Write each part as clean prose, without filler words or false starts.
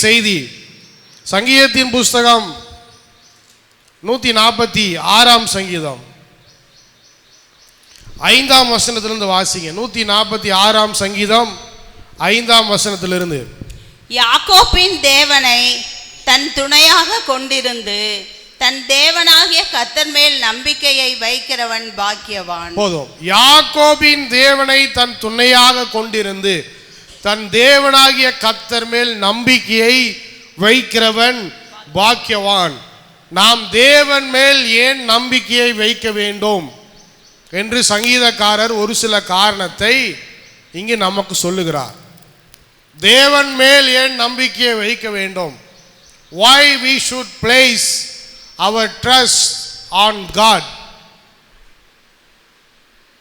செய்தி சங்கீதத்தின் புஸ்தகம் 146 சங்கீதம் 5ஆம் வசனத்திலிருந்து வாசிங்க. 146 சங்கீதம் 5ஆம் வசனத்திலிருந்து. யாக்கோபின் தேவனை தன் துணையாக கொண்டிருந்து தன் தேவனாகிய கர்த்தர் மேல் நம்பிக்கையை வைக்கிறவன் பாக்கியவான். போதும். யாக்கோபின் தேவனை தன் துணையாக கொண்டிருந்து தன் தேவனாகிய கர்த்தர் மேல் நம்பிக்கையை வைக்கிறவன் பாக்கியவான். நாம் தேவன் மேல் ஏன் நம்பிக்கையை வைக்க வேண்டும் என்று சங்கீதக்காரர் ஒரு சில காரணத்தை இங்கு நமக்கு சொல்லுகிறார். தேவன் மேல் ஏன் நம்பிக்கையை வைக்க வேண்டும்? Why we should place our trust on God.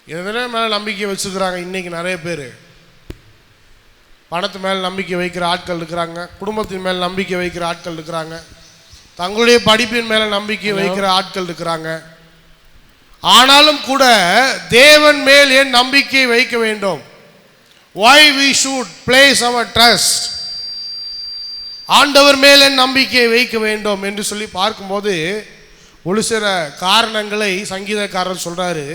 எதன மேல நம்பிக்கை வச்சுக்கிறாங்க இன்னைக்கு நிறைய பேர். பணத்து மேல் நம்பிக்கை வைக்கிற ஆட்கள் இருக்கிறாங்க, குடும்பத்தின் மேல் நம்பிக்கை வைக்கிற ஆட்கள் இருக்கிறாங்க, தங்களுடைய படிப்பின் மேல நம்பிக்கை வைக்கிற ஆட்கள் இருக்கிறாங்க. ஆனாலும் கூட தேவன் மேல் ஏன் நம்பிக்கை வைக்க வேண்டும்? Why we should place our trust, ஆண்டவர் மேல் நம்பிக்கையை வைக்க வேண்டும் என்று சொல்லி பார்க்கும்போது ஒரு சில காரணங்களை சங்கீதக்காரர் சொல்றாரு.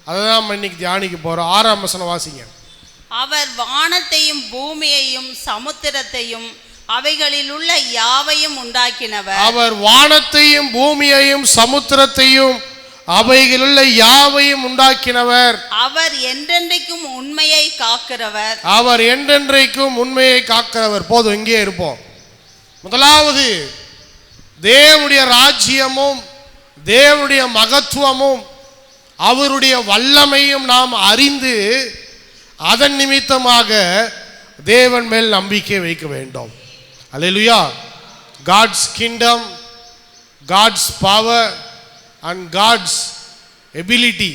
அதை தான் நம்ம இன்னைக்கு தியானிக்க போறோம். 6ஆம் வசனம் வாசிங்க. அவர் வானத்தையும் பூமியையும் சமுத்திரத்தையும் அவைகளில் உள்ள யாவையும் உண்டாக்கினவர். அவர் வானத்தையும் பூமியையும் சமுத்திரத்தையும் அவைகளில் யாவையும் உண்டாக்கினவர். அவர் என்றென்றைக்கும் உண்மையை காக்கிறவர். அவர் என்றென்றைக்கும் உண்மையை காக்கிறவர். போதும், இங்கே இருப்போம். முதலாவது, தேவனுடைய ராஜ்யமும் தேவனுடைய மகத்துவமும் அவருடைய வல்லமையும் நாம் அறிந்து அதன் நிமித்தமாக தேவன் மேல் நம்பிக்கை வைக்க வேண்டும். அல்லேலூயா. God's kingdom, God's power and God's ability.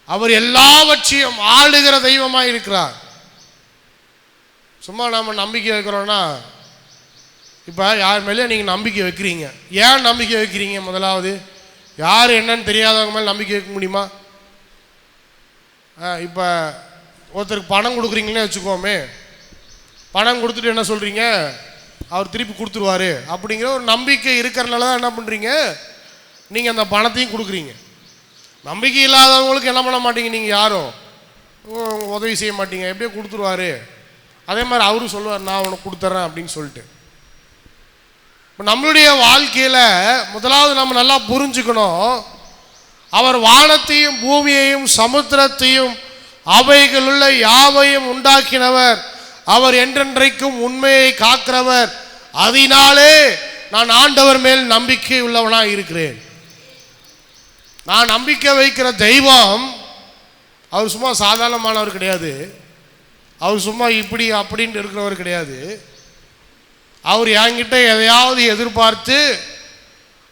அவர் எல்லாவற்றையும் ஆளுகிற தெய்வமாக இருக்கிறார். சும்மா நாம் நம்பிக்கை வைக்கிறோம்னா, இப்போ யார் மேலே நீங்கள் நம்பிக்கை வைக்கிறீங்க? ஏன் நம்பிக்கை வைக்கிறீங்க? முதலாவது, யார் என்னன்னு தெரியாதவங்க மேலே நம்பிக்கை வைக்க முடியுமா? இப்போ ஒருத்தருக்கு பணம் கொடுக்குறீங்கன்னே வச்சுக்கோமே, பணம் கொடுத்துட்டு என்ன சொல்கிறீங்க? அவர் திருப்பி கொடுத்துருவாரு அப்படிங்கிற ஒரு நம்பிக்கை இருக்கிறனால தான் என்ன பண்ணுறீங்க? நீங்கள் அந்த பணத்தையும் கொடுக்குறீங்க. நம்பிக்கை இல்லாதவங்களுக்கு என்ன பண்ண மாட்டீங்க, நீங்கள் யாரும் உதவி செய்ய மாட்டீங்க, எப்படியோ கொடுத்துருவாரு. அதே மாதிரி அவரும் சொல்லுவார், நான் உனக்கு கொடுத்துட்றேன் அப்படின்னு சொல்லிட்டு. இப்போ நம்மளுடைய வாழ்க்கையில் முதலாவது நம்ம நல்லா புரிஞ்சுக்கணும், அவர் வானத்தையும் பூமியையும் சமுத்திரத்தையும் அவைகளுள்ள யாவையும் உண்டாக்கினவர். அவர் என்றென்றைக்கும் உண்மையை காக்கிறவர். அதனாலே நான் ஆண்டவர் மேல் நம்பிக்கை உள்ளவனாக இருக்கிறேன். நான் நம்பிக்கை வைக்கிற தெய்வம் அவர் சும்மா சாதாரணமானவர் கிடையாது. அவர் சும்மா இப்படி அப்படின்ட்டு இருக்கிறவர் கிடையாது. அவர் என்கிட்ட எதையாவது எதிர்பார்த்து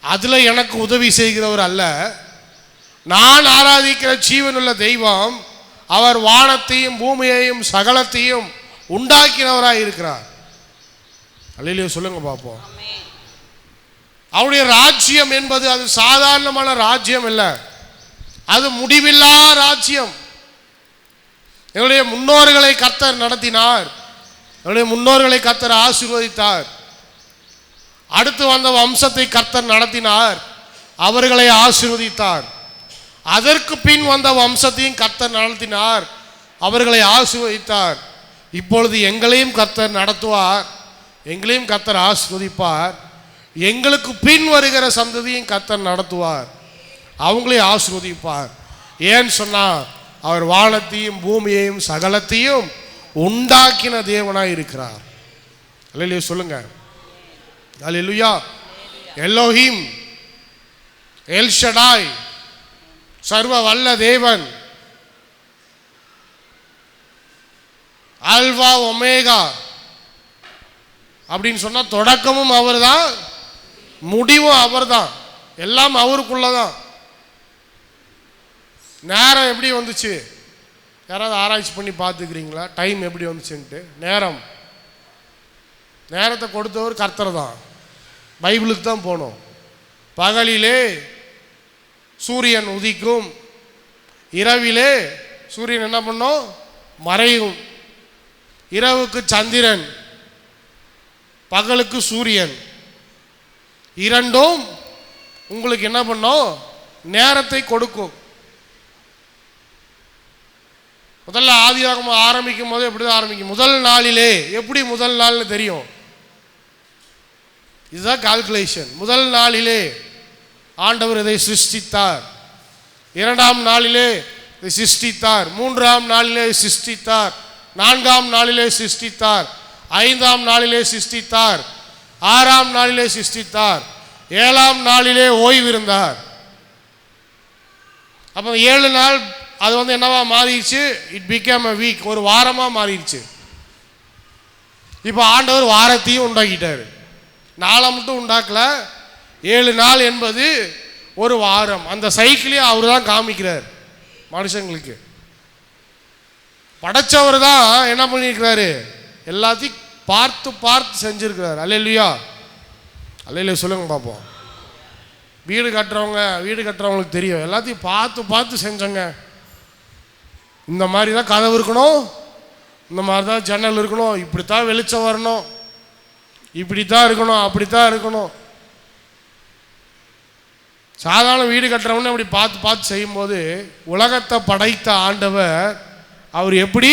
அதில் எனக்கு உதவி செய்கிறவர் அல்ல. நான் ஆராதிக்கிற ஜீவனுள்ள தெய்வம் அவர் வானத்தையும் பூமியையும் சகலத்தையும் உண்டாக்கினவராக இருக்கிறார். அல்லேலூயா சொல்லுங்க பார்ப்போம். அவருடைய ராஜ்யம் என்பது அது சாதாரணமான ராஜ்யம் இல்லை, அது முடிவில்லா ராஜ்யம். எங்களுடைய முன்னோர்களை கர்த்தர் நடத்தினார், எங்களுடைய முன்னோர்களை கர்த்தர் ஆசீர்வதித்தார். அடுத்து வந்த வம்சத்தை கர்த்தர் நடத்தினார், அவர்களை ஆசீர்வதித்தார். அதற்கு பின் வந்த வம்சத்தையும் கர்த்தர் நடத்தினார், அவர்களை ஆசீர்வதித்தார். இப்பொழுது எங்களையும் கர்த்தர் நடத்துவார், எங்களையும் கர்த்தர் ஆசீர்வதிப்பார். எங்களுக்கு பின் வருகிற சந்ததியும் கர்த்தர் நடத்துவார், அவங்களையும் ஆசீர்வதிப்பார். ஏன்னு சொன்னால் அவர் வானத்தையும் பூமியையும் சகலத்தையும் உண்டாக்கின தேவனாய் இருக்கிறார். அல்லேலூயா சொல்லுங்க. அல்லேலூயா. எலோஹிம், எல் ஷடாய், சர்வ வல்ல தேவன், அல்வா ஒமேகா அப்படின்னு சொன்னா தொடக்கமும் அவர் தான், முடிவும் அவர் தான், எல்லாம் அவருக்குள்ளதான். நேரம் எப்படி வந்துச்சு? யாராவது ஆராய்ச்சி பண்ணி பார்த்துக்கிறீங்களா? டைம் எப்படி வந்துச்சுன்ட்டு? நேரத்தை கொடுத்தவர் கர்த்தர் தான். பைபிளுக்கு தான் போனோம். பகலிலே சூரியன் உதிக்கும், இரவிலே சூரியன் என்ன பண்ணும்? மறையும். இரவுக்கு சந்திரன், பகலுக்கு சூரியன். இரண்டும் உங்களுக்கு என்ன பண்ணும்? நேரத்தை கொடுக்கும். முதல்ல ஆதியாகமம் ஆரம்பிக்கும் போது எப்படிதான் ஆரம்பிக்கும்? முதல் நாளிலே. எப்படி முதல் நாள்னு தெரியும்? இதுதான் கால்குலேஷன். முதல் நாளிலே ஆண்டவர் இதை சிருஷ்டித்தார். இரண்டாம் நாளிலே இதை சிருஷ்டித்தார். மூன்றாம் நாளிலே சிருஷ்டித்தார். நான்காம் நாளிலே சிருஷ்டித்தார். ஐந்தாம் நாளிலே சிருஷ்டித்தார். ஆறாம் நாளிலே சிருஷ்டித்தார். ஏழாம் நாளிலே ஓய்விருந்தார். அப்போ 7 நாள் அது என்னவா மாறிடுச்சு? It became a week. ஒரு வாரமாக மாறிடுச்சு. இப்போ ஆண்டவர் வாரத்தையும் உண்டாக்கிட்டார். நாளை மட்டும் உண்டாக்கல. 7 நாள் என்பது ஒரு வாரம். அந்த சைக்கிளையும் அவர் தான் காமிக்கிறார் மனுஷங்களுக்கு. படைச்சவர் தான் என்ன பண்ணியிருக்கிறாரு? எல்லாத்தையும் பார்த்து பார்த்து செஞ்சிருக்கிறார். அல்லேலூயா, அல்லேலூயா சொல்லுங்க பார்ப்போம். வீடு கட்டுறவங்களுக்கு தெரியும். எல்லாத்தையும் பார்த்து பார்த்து செஞ்சங்க. இந்த மாதிரி தான் கதவு இருக்கணும், இந்த மாதிரி தான் ஜன்னல் இருக்கணும், இப்படித்தான் வெளிச்சம் வரணும், இப்படித்தான் இருக்கணும், அப்படித்தான் இருக்கணும். சாதாரண வீடு கட்டுறவன்னு அப்படி பார்த்து பார்த்து செய்யும்போது உலகத்தை படைத்த ஆண்டவர் அவர் எப்படி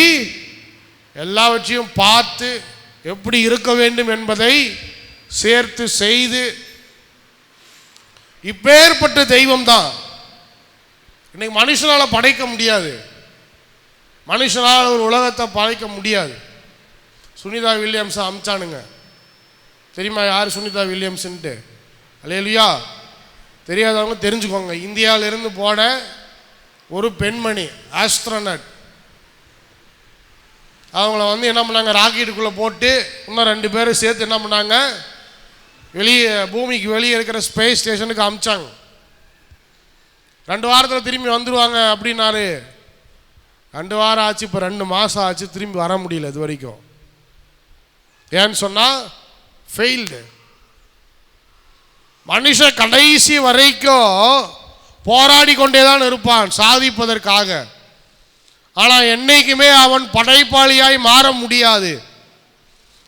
எல்லாவற்றையும் பார்த்து எப்படி இருக்க வேண்டும் என்பதை சேர்த்து செய்து இப்பேற்பட்ட தெய்வம் தான். இன்னைக்கு மனுஷனால் படைக்க முடியாது. மனுஷனால் ஒரு உலகத்தை படைக்க முடியாது. சுனிதா வில்லியம்ஸை அமிச்சானுங்க. தெரியுமா யார் சுனிதா வில்லியம்ஸ்ன்ட்டு? அல்லேலூயா. தெரியாதவங்க தெரிஞ்சுக்கோங்க. இந்தியாவிலிருந்து போன ஒரு பெண்மணி ஆஸ்ட்ரோனட். அவங்கள என்ன பண்ணாங்க? ராக்கெட்டுக்குள்ளே போட்டு இன்னும் 2 பேரும் சேர்த்து என்ன பண்ணாங்க? வெளியே பூமிக்கு வெளியே இருக்கிற ஸ்பேஸ் ஸ்டேஷனுக்கு அமிச்சாங்க. 2 வாரத்தில் திரும்பி வந்துடுவாங்க அப்படின்னாரு. 2 வாரம் ஆச்சு, இப்போ 2 மாதம் ஆச்சு, திரும்பி வர முடியல இது வரைக்கும். ஏன்னு சொன்னால் ஃபெயில்டு. மனுஷன் கடைசி வரைக்கும் போராடி கொண்டே தான் இருப்பான் சாதிப்பதற்காக. ஆனால் என்னைக்குமே அவன் படைப்பாளியாய் மாற முடியாது.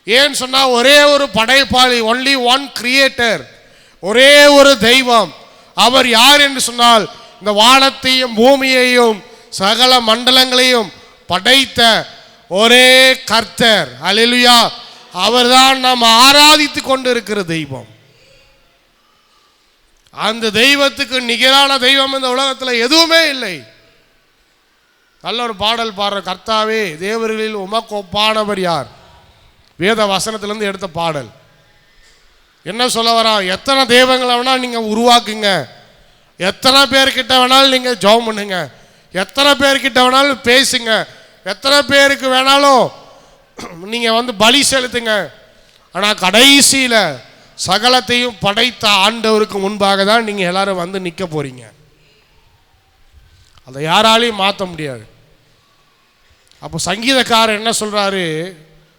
ஏன்னு சொன்னால் ஒரே ஒரு படைப்பாளி, ஒன்லி ஒன் கிரியேட்டர், ஒரே ஒரு தெய்வம். அவர் யார் என்று சொன்னால் இந்த வானத்தையும் பூமியையும் சகல மண்டலங்களையும் படைத்த ஒரே கர்த்தர். அல்லேலூயா. அவர்தான் நாம் ஆராதித்து கொண்டு இருக்கிற தெய்வம். அந்த தெய்வத்துக்கு நிகரான தெய்வம் இந்த உலகத்தில் எதுவுமே இல்லை. நல்ல ஒரு பாடல் பாடுற, கர்த்தாவே தேவர்களில் உமக்கு ஒப்பானவர் யார்? வேத வசனத்திலிருந்து எடுத்த பாடல். என்ன சொல்ல வரா? எத்தனை தெய்வங்களை வேணால் நீங்கள் உருவாக்குங்க, எத்தனை பேர்கிட்ட வேணாலும் நீங்கள் ஜெபம் பண்ணுங்க, எத்தனை பேர்கிட்ட வேணாலும் பேசுங்க, எத்தனை பேருக்கு வேணாலும் நீங்கள் பலி செலுத்துங்க. ஆனால் கடைசியில் சகலத்தையும் படைத்த ஆண்டவருக்கு முன்பாக தான் நீங்கள் எல்லாரும் நிற்க போறீங்க. அதை யாராலையும் மாற்ற முடியாது. அப்போ சங்கீதக்காரர் என்ன சொல்றாரு?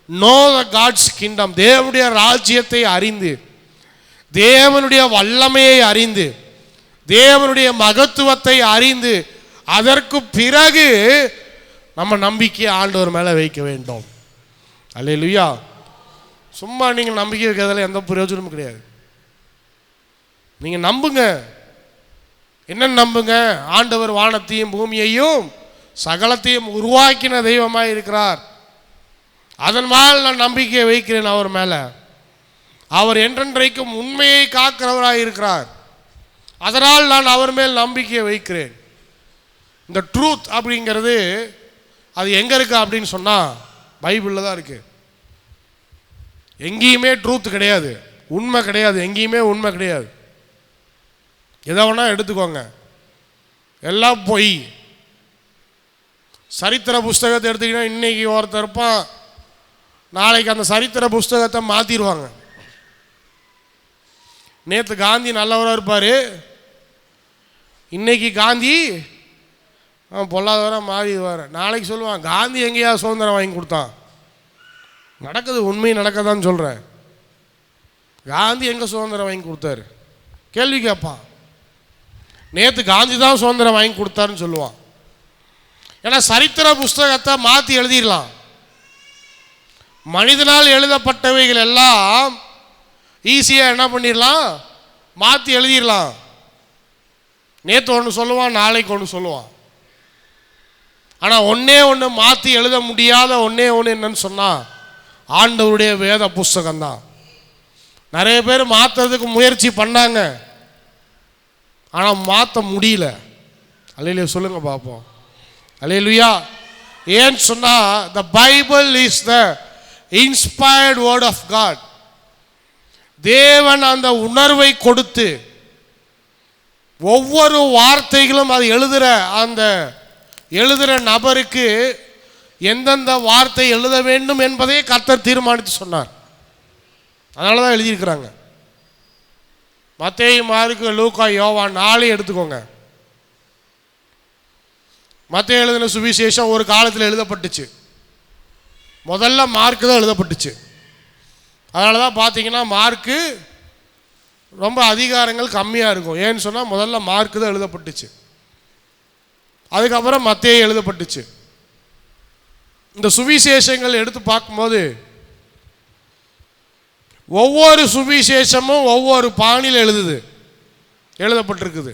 Know the God's kingdom. தேவனுடைய ராஜ்யத்தை அறிந்து, தேவனுடைய வல்லமையை அறிந்து, தேவனுடைய மகத்துவத்தை அறிந்து, அதற்கு பிறகு நம்ம நம்பிக்கையை ஆண்டவர் மேலே வைக்க வேண்டும். அல்லேலூயா. சும்மா நீங்கள் நம்பிக்கை வைக்கிறதுல எந்த பிரயோஜனமும் கிடையாது. நீங்கள் நம்புங்க. என்ன நம்புங்க? ஆண்டவர் வானத்தையும் பூமியையும் சகலத்தையும் உருவாக்கின தெய்வமாக இருக்கிறார். அதன் மேல் நான் நம்பிக்கையை வைக்கிறேன் அவர் மேலே. அவர் என்றென்றைக்கும் உண்மையை காக்கிறவராக இருக்கிறார். அதனால் நான் அவர் மேல் நம்பிக்கையை வைக்கிறேன். இந்த ட்ரூத் அப்படிங்கிறது அது எங்கே இருக்கு அப்படின்னு சொன்னால் பைபிளில் தான் இருக்குது. எங்கேயுமே ட்ரூத் கிடையாது, உண்மை கிடையாது. எங்கேயுமே உண்மை கிடையாது. எதை வேணா எடுத்துக்கோங்க, எல்லாம் பொய். சரித்திர புஸ்தகத்தை எடுத்துக்கிட்டா இன்னைக்கு ஒருத்தர் இருப்பான், நாளைக்கு அந்த சரித்திர புஸ்தகத்தை மாற்றிடுவாங்க. நேற்று காந்தி நல்லவராக இருப்பார், இன்னைக்கு காந்தி பொல்லாதவராக மாறிடுவார். நாளைக்கு சொல்லுவான் காந்தி எங்கேயா சுதந்திரம் வாங்கி கொடுத்தான். நடக்குது, உண்மை நடக்கதான்னு சொல்கிறேன். காந்தி எங்கே சுதந்திரம் வாங்கி கொடுத்தாரு? கேள்வி கேட்பான். நேற்று காந்தி தான் சுதந்திரம் வாங்கி கொடுத்தாருன்னு சொல்லுவான். ஏன்னா சரித்திர புஸ்தகத்தை மாற்றி எழுதிடலாம். மனிதனால் எழுதப்பட்டவைகள் எல்லாம் ஈஸியாக என்ன பண்ணிடலாம், மாற்றி எழுதிடலாம். நேற்று ஒன்று சொல்லுவான், நாளைக்கு ஒன்று சொல்லுவான். ஆனால் ஒன்றே ஒன்று மாற்றி எழுத முடியாத ஒன்றே ஒன்று என்னன்னு சொன்னால் ஆண்டவருடைய வேத புஸ்தகம்தான். நிறைய பேர் மாற்றுறதுக்கு முயற்சி பண்ணாங்க, ஆனால் மாற்ற முடியல. அல்லேலூயா சொல்லுங்க பார்ப்போம். அல்லேலூயா. ஏன்னு சொன்னால் the Bible is the inspired word of God. தேவன் அந்த உணர்வை கொடுத்து ஒவ்வொரு வார்த்தைகளும் அது எழுதுகிற நபருக்கு எந்தெந்த வார்த்தை எழுத வேண்டும் என்பதை கர்த்தர் தீர்மானித்து சொன்னார். அதனால தான் எழுதியிருக்கிறாங்க. மத்தேயு, மார்க்கு, லூக்கா, யோவான் 4 எடுத்துக்கோங்க. மத்தேயு எழுதின சுவிசேஷம் ஒரு காலத்தில் எழுதப்பட்டுச்சு. முதல்ல மார்க்கு தான் எழுதப்பட்டுச்சு. அதனால தான் பார்த்தீங்கன்னா மார்க்கு ரொம்ப அதிகாரங்கள் கம்மியாக இருக்கும். ஏன்னு சொன்னால் முதல்ல மார்க்கு தான் எழுதப்பட்டுச்சு, அதுக்கப்புறம் மத்தேயு எழுதப்பட்டுச்சு. இந்த சுவிசேஷங்கள் எடுத்து பார்க்கும்போது ஒவ்வொரு சுவிசேஷமும் ஒவ்வொரு பாணியில் எழுதப்பட்டிருக்குது.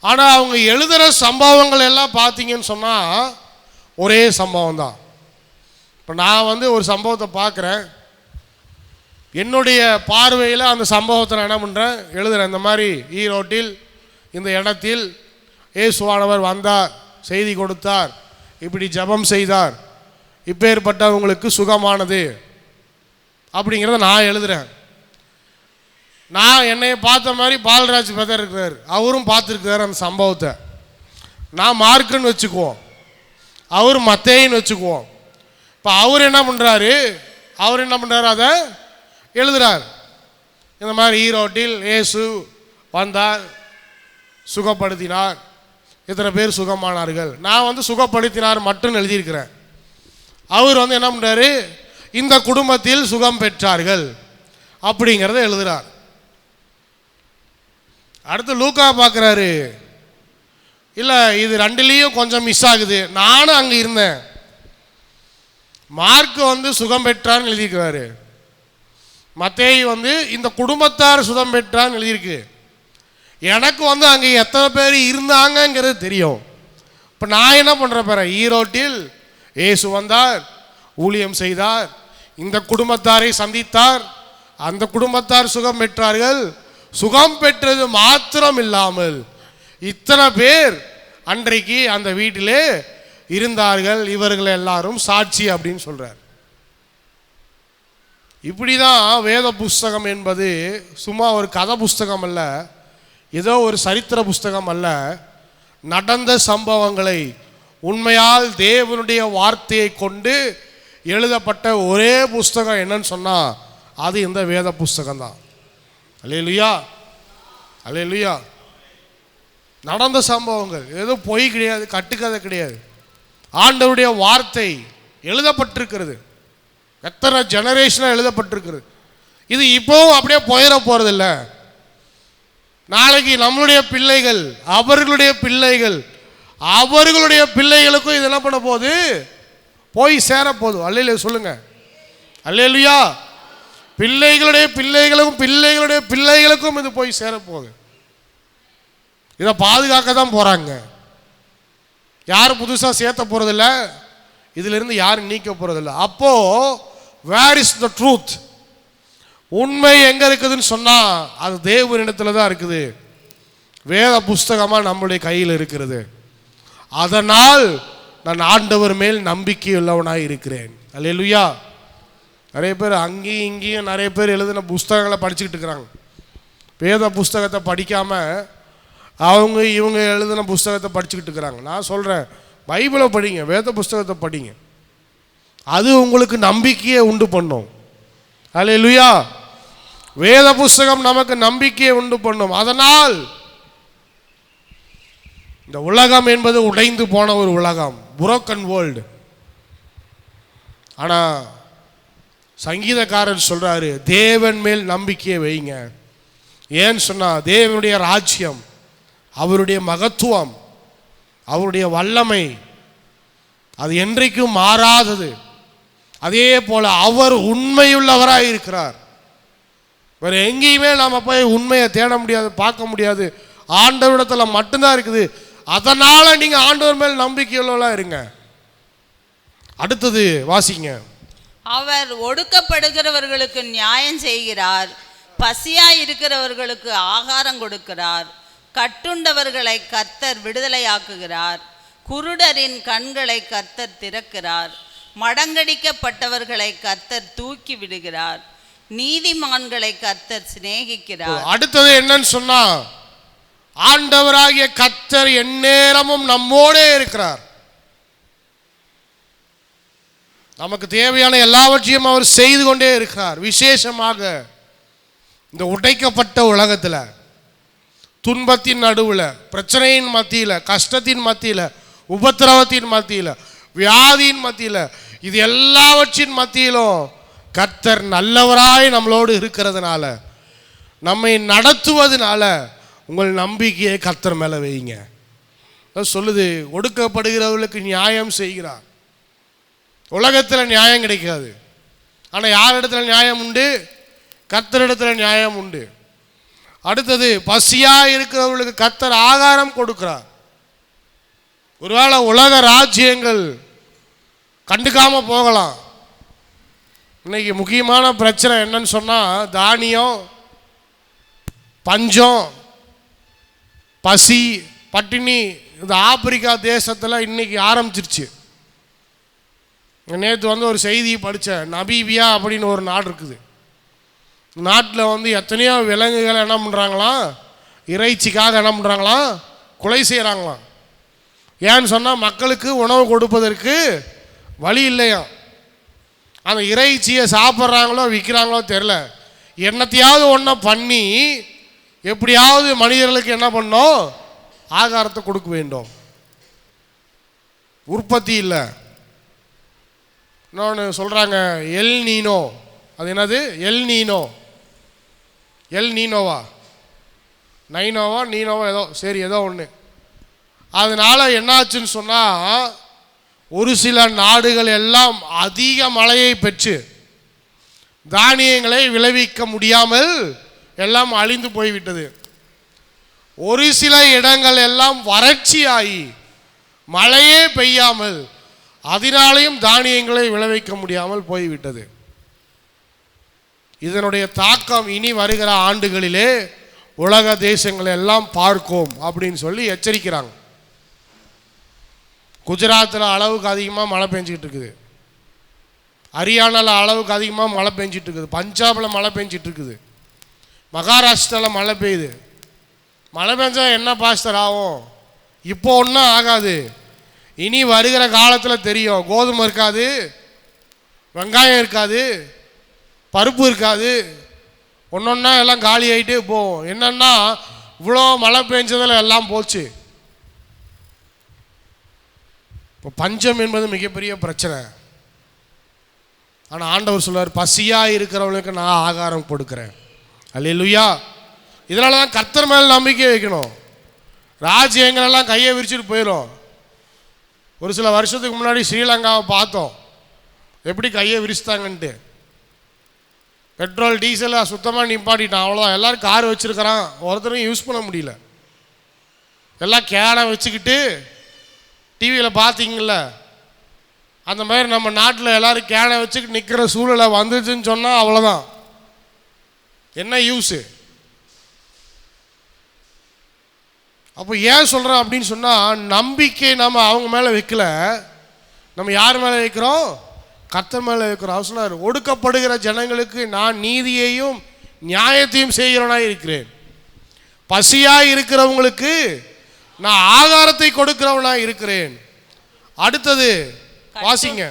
ஆனால் அவங்க எழுதுகிற சம்பவங்கள் எல்லாம் பார்த்தீங்கன்னு சொன்னால் ஒரே சம்பவம் தான். இப்போ நான் ஒரு சம்பவத்தை பார்க்குறேன், என்னுடைய பார்வையில் அந்த சம்பவத்தை நான் என்ன பண்ணுறேன், எழுதுகிறேன். இந்த மாதிரி ஈரோட்டில் இந்த இடத்தில் இயேசுவானவர் வந்தார், செய்தி கொடுத்தார், இப்படி ஜெபம் செய்தார், இப்பேற்பட்டவங்களுக்கு சுகமானது அப்படிங்கிறத நான் எழுதுகிறேன். நான் என்னை பார்த்த மாதிரி பால்ராஜ் பிரதர் இருக்கிறார், அவரும் பார்த்துருக்கிறார் அந்த சம்பவத்தை. நான் மார்க்குன்னு வச்சுக்குவோம், அவர் மத்தேயின்னு வச்சுக்குவோம். இப்போ அவர் என்ன பண்ணுறாரு அதை எழுதுகிறார். இந்த மாதிரி ஈரோட்டில் இயேசு வந்தார், சுகப்படுத்தினார், இத்தனை பேர் சுகமானார்கள். நான் சுகப்படுத்தினார் மட்டும் எழுதியிருக்கிறேன். அவர் என்ன பண்ணுறாரு, இந்த குடும்பத்தில் சுகம் பெற்றார்கள் அப்படிங்கிறத எழுதுகிறார். அடுத்து லூக்கா பார்க்குறாரு, இல்லை இது ரெண்டுலேயும் கொஞ்சம் மிஸ் ஆகுது, நானும் அங்கே இருந்தேன். மார்க்கு சுகம் பெற்றான்னு எழுதியிருக்கிறாரு, மத்தேயு இந்த குடும்பத்தார் சுகம் பெற்றான்னு எழுதியிருக்கு. எனக்கு அங்கே எத்தனை பேர் இருந்தாங்கங்கிறது தெரியும். இப்போ நான் என்ன பண்ணுறேன் பாரு, ஈரோட்டில் இயேசு வந்தார், ஊழியம் செய்தார், இந்த குடும்பத்தாரை சந்தித்தார், அந்த குடும்பத்தார் சுகம் பெற்றார்கள், சுகம் பெற்றது மாத்திரம் இல்லாமல் இத்தனை பேர் அன்றைக்கு அந்த வீட்டிலே இருந்தார்கள், இவர்கள் எல்லாரும் சாட்சி அப்படின்னு சொல்றார். இப்படி தான் வேத புஸ்தகம் என்பது சும்மா ஒரு கதை புஸ்தகம் அல்ல, ஏதோ ஒரு சரித்திர புஸ்தகம் அல்ல. நடந்த சம்பவங்களை உண்மையால் தேவனுடைய வார்த்தையை கொண்டு எழுதப்பட்ட ஒரே புஸ்தகம் என்னன்னு சொன்னால் அது இந்த வேத புஸ்தகம் தான். அல்லேலூயா, அல்லேலூயா. நடந்த சம்பவங்கள், ஏதோ பொய் கிடையாது, கட்டுக்கதை கிடையாது. ஆண்டவருடைய வார்த்தை எழுதப்பட்டிருக்கிறது, எத்தனை ஜெனரேஷனாக எழுதப்பட்டிருக்கிறது. இது இப்போவும் அப்படியே போயிட போகிறதில்ல. நாளைக்கு நம்மளுடைய பிள்ளைகள், அவர்களுடைய பிள்ளைகள், அவர்களுடைய பிள்ளைகளுக்கும் இது என்ன பண்ண போகுது, போய் சேரப்போகுது. அல்லேலூயா சொல்லுங்க, அல்லேலூயா. பிள்ளைகளுடைய பிள்ளைகளுக்கும் பிள்ளைகளுடைய பிள்ளைகளுக்கும் இது போய் சேரப்போகுது. இதை பாதுகாக்க தான் போகிறாங்க. யாரும் புதுசாக சேர்த்த போகிறதில்ல, இதிலிருந்து யாரும் நீக்க போகிறதில்ல. அப்போது வேர் இஸ் த ட்ரூத், உண்மை எங்கே இருக்குதுன்னு சொன்னால் அது தேவனிடத்தில் தான் இருக்குது, வேத புஸ்தகமாக நம்முடைய கையில் இருக்கிறது. அதனால் நான் ஆண்டவர் மேல் நம்பிக்கை உள்ளவனாக இருக்கிறேன். அல்லேலூயா. நிறைய பேர் அங்கேயும் இங்கேயும் நிறைய பேர் எழுதின புஸ்தகங்களை படிச்சுக்கிட்டு இருக்கிறாங்க. வேத புஸ்தகத்தை படிக்காமல் இவங்க எழுதின புஸ்தகத்தை படிச்சுக்கிட்டு இருக்கிறாங்க. நான் சொல்கிறேன், பைபிளை படிங்க, வேத புஸ்தகத்தை படிங்க, அது உங்களுக்கு நம்பிக்கையை உண்டு பண்ணும். அல்லேலூயா. வேத புஸ்தகம் நமக்கு நம்பிக்கையை உண்டு பண்ணும். அதனால் இந்த உலகம் என்பது உடைந்து போன ஒரு உலகம், புரோக்கன் வேர்ல்டு. ஆனால் சங்கீதக்காரர் சொல்றாரு, தேவன் மேல் நம்பிக்கையை வைங்க. ஏன்னு சொன்னா தேவனுடைய ராஜ்யம், அவருடைய மகத்துவம், அவருடைய வல்லமை அது என்றைக்கும் மாறாதது. அதே போல அவர் உண்மையுள்ளவராய் இருக்கிறார். வேற எங்கேயுமே நாம போய் உண்மையை தேட முடியாது, பார்க்க முடியாது. ஆண்டவரிடத்துல மட்டும்தான் இருக்குது. அதனால நீங்க ஆண்டவர் மேல் நம்பிக்கையுள்ளவர்களா இருங்க. அடுத்தது வாசிங்க. அவர் ஒடுக்கப்படுகிறவர்களுக்கு நியாயம் செய்கிறார், பசியாய் இருக்கிறவர்களுக்கு ஆகாரம் கொடுக்கிறார். கட்டுண்டவர்களை கர்த்தர் விடுதலையாக்குகிறார், குருடரின் கண்களை கர்த்தர் திறக்கிறார். மடங்கடிக்கப்பட்டவர்களை கர்த்தர் தூக்கி விடுகிறார், நீதிமான்களை கர்த்தர் சிநேகிக்கிறார். அடுத்தது என்னன்னு சொன்னா, ஆண்டவராகிய கர்த்தர் எந்நேரமும் நம்மோடே இருக்கிறார். நமக்கு தேவையான எல்லாவற்றையும் அவர் செய்து கொண்டே இருக்கிறார். விசேஷமாக இந்த உடைக்கப்பட்ட உலகத்தில், துன்பத்தின் நடுவில், பிரச்சனையின் மத்தியில், கஷ்டத்தின் மத்தியில், உபத்திரவத்தின் மத்தியில், வியாதியின் மத்தியில், இது எல்லாவற்றின் மத்தியிலும் கர்த்தர் நல்லவராய் நம்மளோடு இருக்கிறதுனால, நம்மை நடத்துவதனால உங்கள் நம்பிக்கையை கர்த்தர் மேலே வைங்க. சொல்லுது, ஒடுக்கப்படுகிறவர்களுக்கு நியாயம் செய்கிறார். உலகத்தில் நியாயம் கிடைக்காது, ஆனால் யார் இடத்துல நியாயம் உண்டு? கர்த்தரிடத்துல நியாயம் உண்டு. அடுத்தது, பசியாக இருக்கிறவர்களுக்கு கர்த்தர் ஆகாரம் கொடுக்கிறார். ஒருவேளை உலக ராஜ்யங்கள் கண்டுக்காம போகலாம். இன்னைக்கு முக்கியமான பிரச்சனை என்னன்னு சொன்னால், தானியம், பஞ்சம், பசி, பட்டினி. இந்த ஆப்பிரிக்கா தேசத்தில் இன்னைக்கு ஆரம்பிச்சிருச்சு. நேற்று ஒரு செய்தி படித்தேன். நமீபியா அப்படின்னு ஒரு நாடு இருக்குது. நாட்டில் எத்தனையோ விலங்குகள் என்ன பண்ணுறாங்களாம், இறைச்சிக்காக என்ன பண்ணுறாங்களாம், கொலை செய்கிறாங்களாம். ஏன்னு சொன்னால், மக்களுக்கு உணவு கொடுப்பதற்கு வழி இல்லையா. அந்த இறைச்சியை சாப்பிட்றாங்களோ விற்கிறாங்களோ தெரில, என்னத்தையாவது ஒன்றை பண்ணி எப்படியாவது மனிதர்களுக்கு என்ன பண்ணோம், ஆகாரத்தை கொடுக்க வேண்டும். உற்பத்தி இல்லை. இன்னொன்று சொல்கிறாங்க, எல் நீனோ. அது என்னது? எல் நீனோ, எல் நீனோவா, நைனோவா, நீனோவா, ஏதோ சரி, ஏதோ ஒன்று. அதனால் என்னாச்சுன்னு சொன்னால், ஒரு சில நாடுகள் எல்லாம் அதிக மழையை பெற்று தானியங்களை விளைவிக்க முடியாமல் எல்லாம் அழிந்து போய்விட்டது. ஒரு சில இடங்கள் எல்லாம் வறட்சியாகி மழையே பெய்யாமல் அதனாலேயும் தானியங்களை விளைவிக்க முடியாமல் போய்விட்டது. இதனுடைய தாக்கம் இனி வருகிற ஆண்டுகளிலே உலக தேசங்கள் எல்லாம் பார்க்கும் அப்படின்னு சொல்லி எச்சரிக்கிறாங்க. குஜராத்தில் அளவுக்கு அதிகமாக மழை பெஞ்சிட்டு இருக்குது, ஹரியானாவில் அளவுக்கு அதிகமாக மழை பெஞ்சிட்டு இருக்குது, பஞ்சாபில் மழை பெஞ்சிட்டு இருக்குது, மகாராஷ்டிராவில் மழை பெய்யுது. மழை பெஞ்சால் என்ன பாஸ்டர் ஆகும்? இப்போ ஒன்றும் ஆகாது. இனி வருகிற காலத்தில் தெரியும். கோதுமை இருக்காது, வெங்காயம் இருக்காது, பருப்பு இருக்காது, ஒன்றொன்னா எல்லாம் காலி ஆகிட்டே போகும். என்னன்னா, இவ்வளோ மழை பெஞ்சதில் எல்லாம் போச்சு. இப்போ பஞ்சம் என்பது மிகப்பெரிய பிரச்சனை. ஆனால் ஆண்டவர் சொல்வார், பசியாக இருக்கிறவங்களுக்கு நான் ஆகாரம் கொடுக்குறேன். அல்லேலூயா. இதனால தான் கர்த்தர் மேலே நம்பிக்கை வைக்கணும். ராஜ்யங்களெல்லாம் கையை விரிச்சிட்டு போயிடும். ஒரு சில வருஷத்துக்கு முன்னாடி ஸ்ரீலங்காவை பார்த்தோம், எப்படி கையை விரிச்சிட்டாங்கன்ட்டு. பெட்ரோல் டீசலை சுத்தமாக நிப்பாட்டிட்டான், அவ்வளோதான். எல்லோரும் கார் வச்சுருக்கிறான், ஒருத்தரும் யூஸ் பண்ண முடியல. எல்லாம் கேனை வச்சுக்கிட்டு டிவியில் பார்த்தீங்கள, அந்த மாதிரி நம்ம நாட்டில் எல்லோரும் கேனை வச்சுக்கிட்டு நிற்கிற சூழ்நிலை வந்துச்சுன்னு சொன்னால் அவ்வளோதான். என்ன யூஸு? அப்போ ஏன் சொல்கிறோம் அப்படின்னு சொன்னால், நம்பிக்கை நம்ம அவங்க மேலே வைக்கல, நம்ம யார் மேலே வைக்கிறோம்? கர்த்தர் மேலே வைக்கிறோம். அவர் சொன்னார், ஒடுக்கப்படுகிற ஜனங்களுக்கு நான் நீதியையும் நியாயத்தையும் செய்கிறவனாக இருக்கிறேன், பசியாக இருக்கிறவங்களுக்கு நான் ஆகாரத்தை கொடுக்கிறவனாக இருக்கிறேன். அடுத்தது வாசிங்க.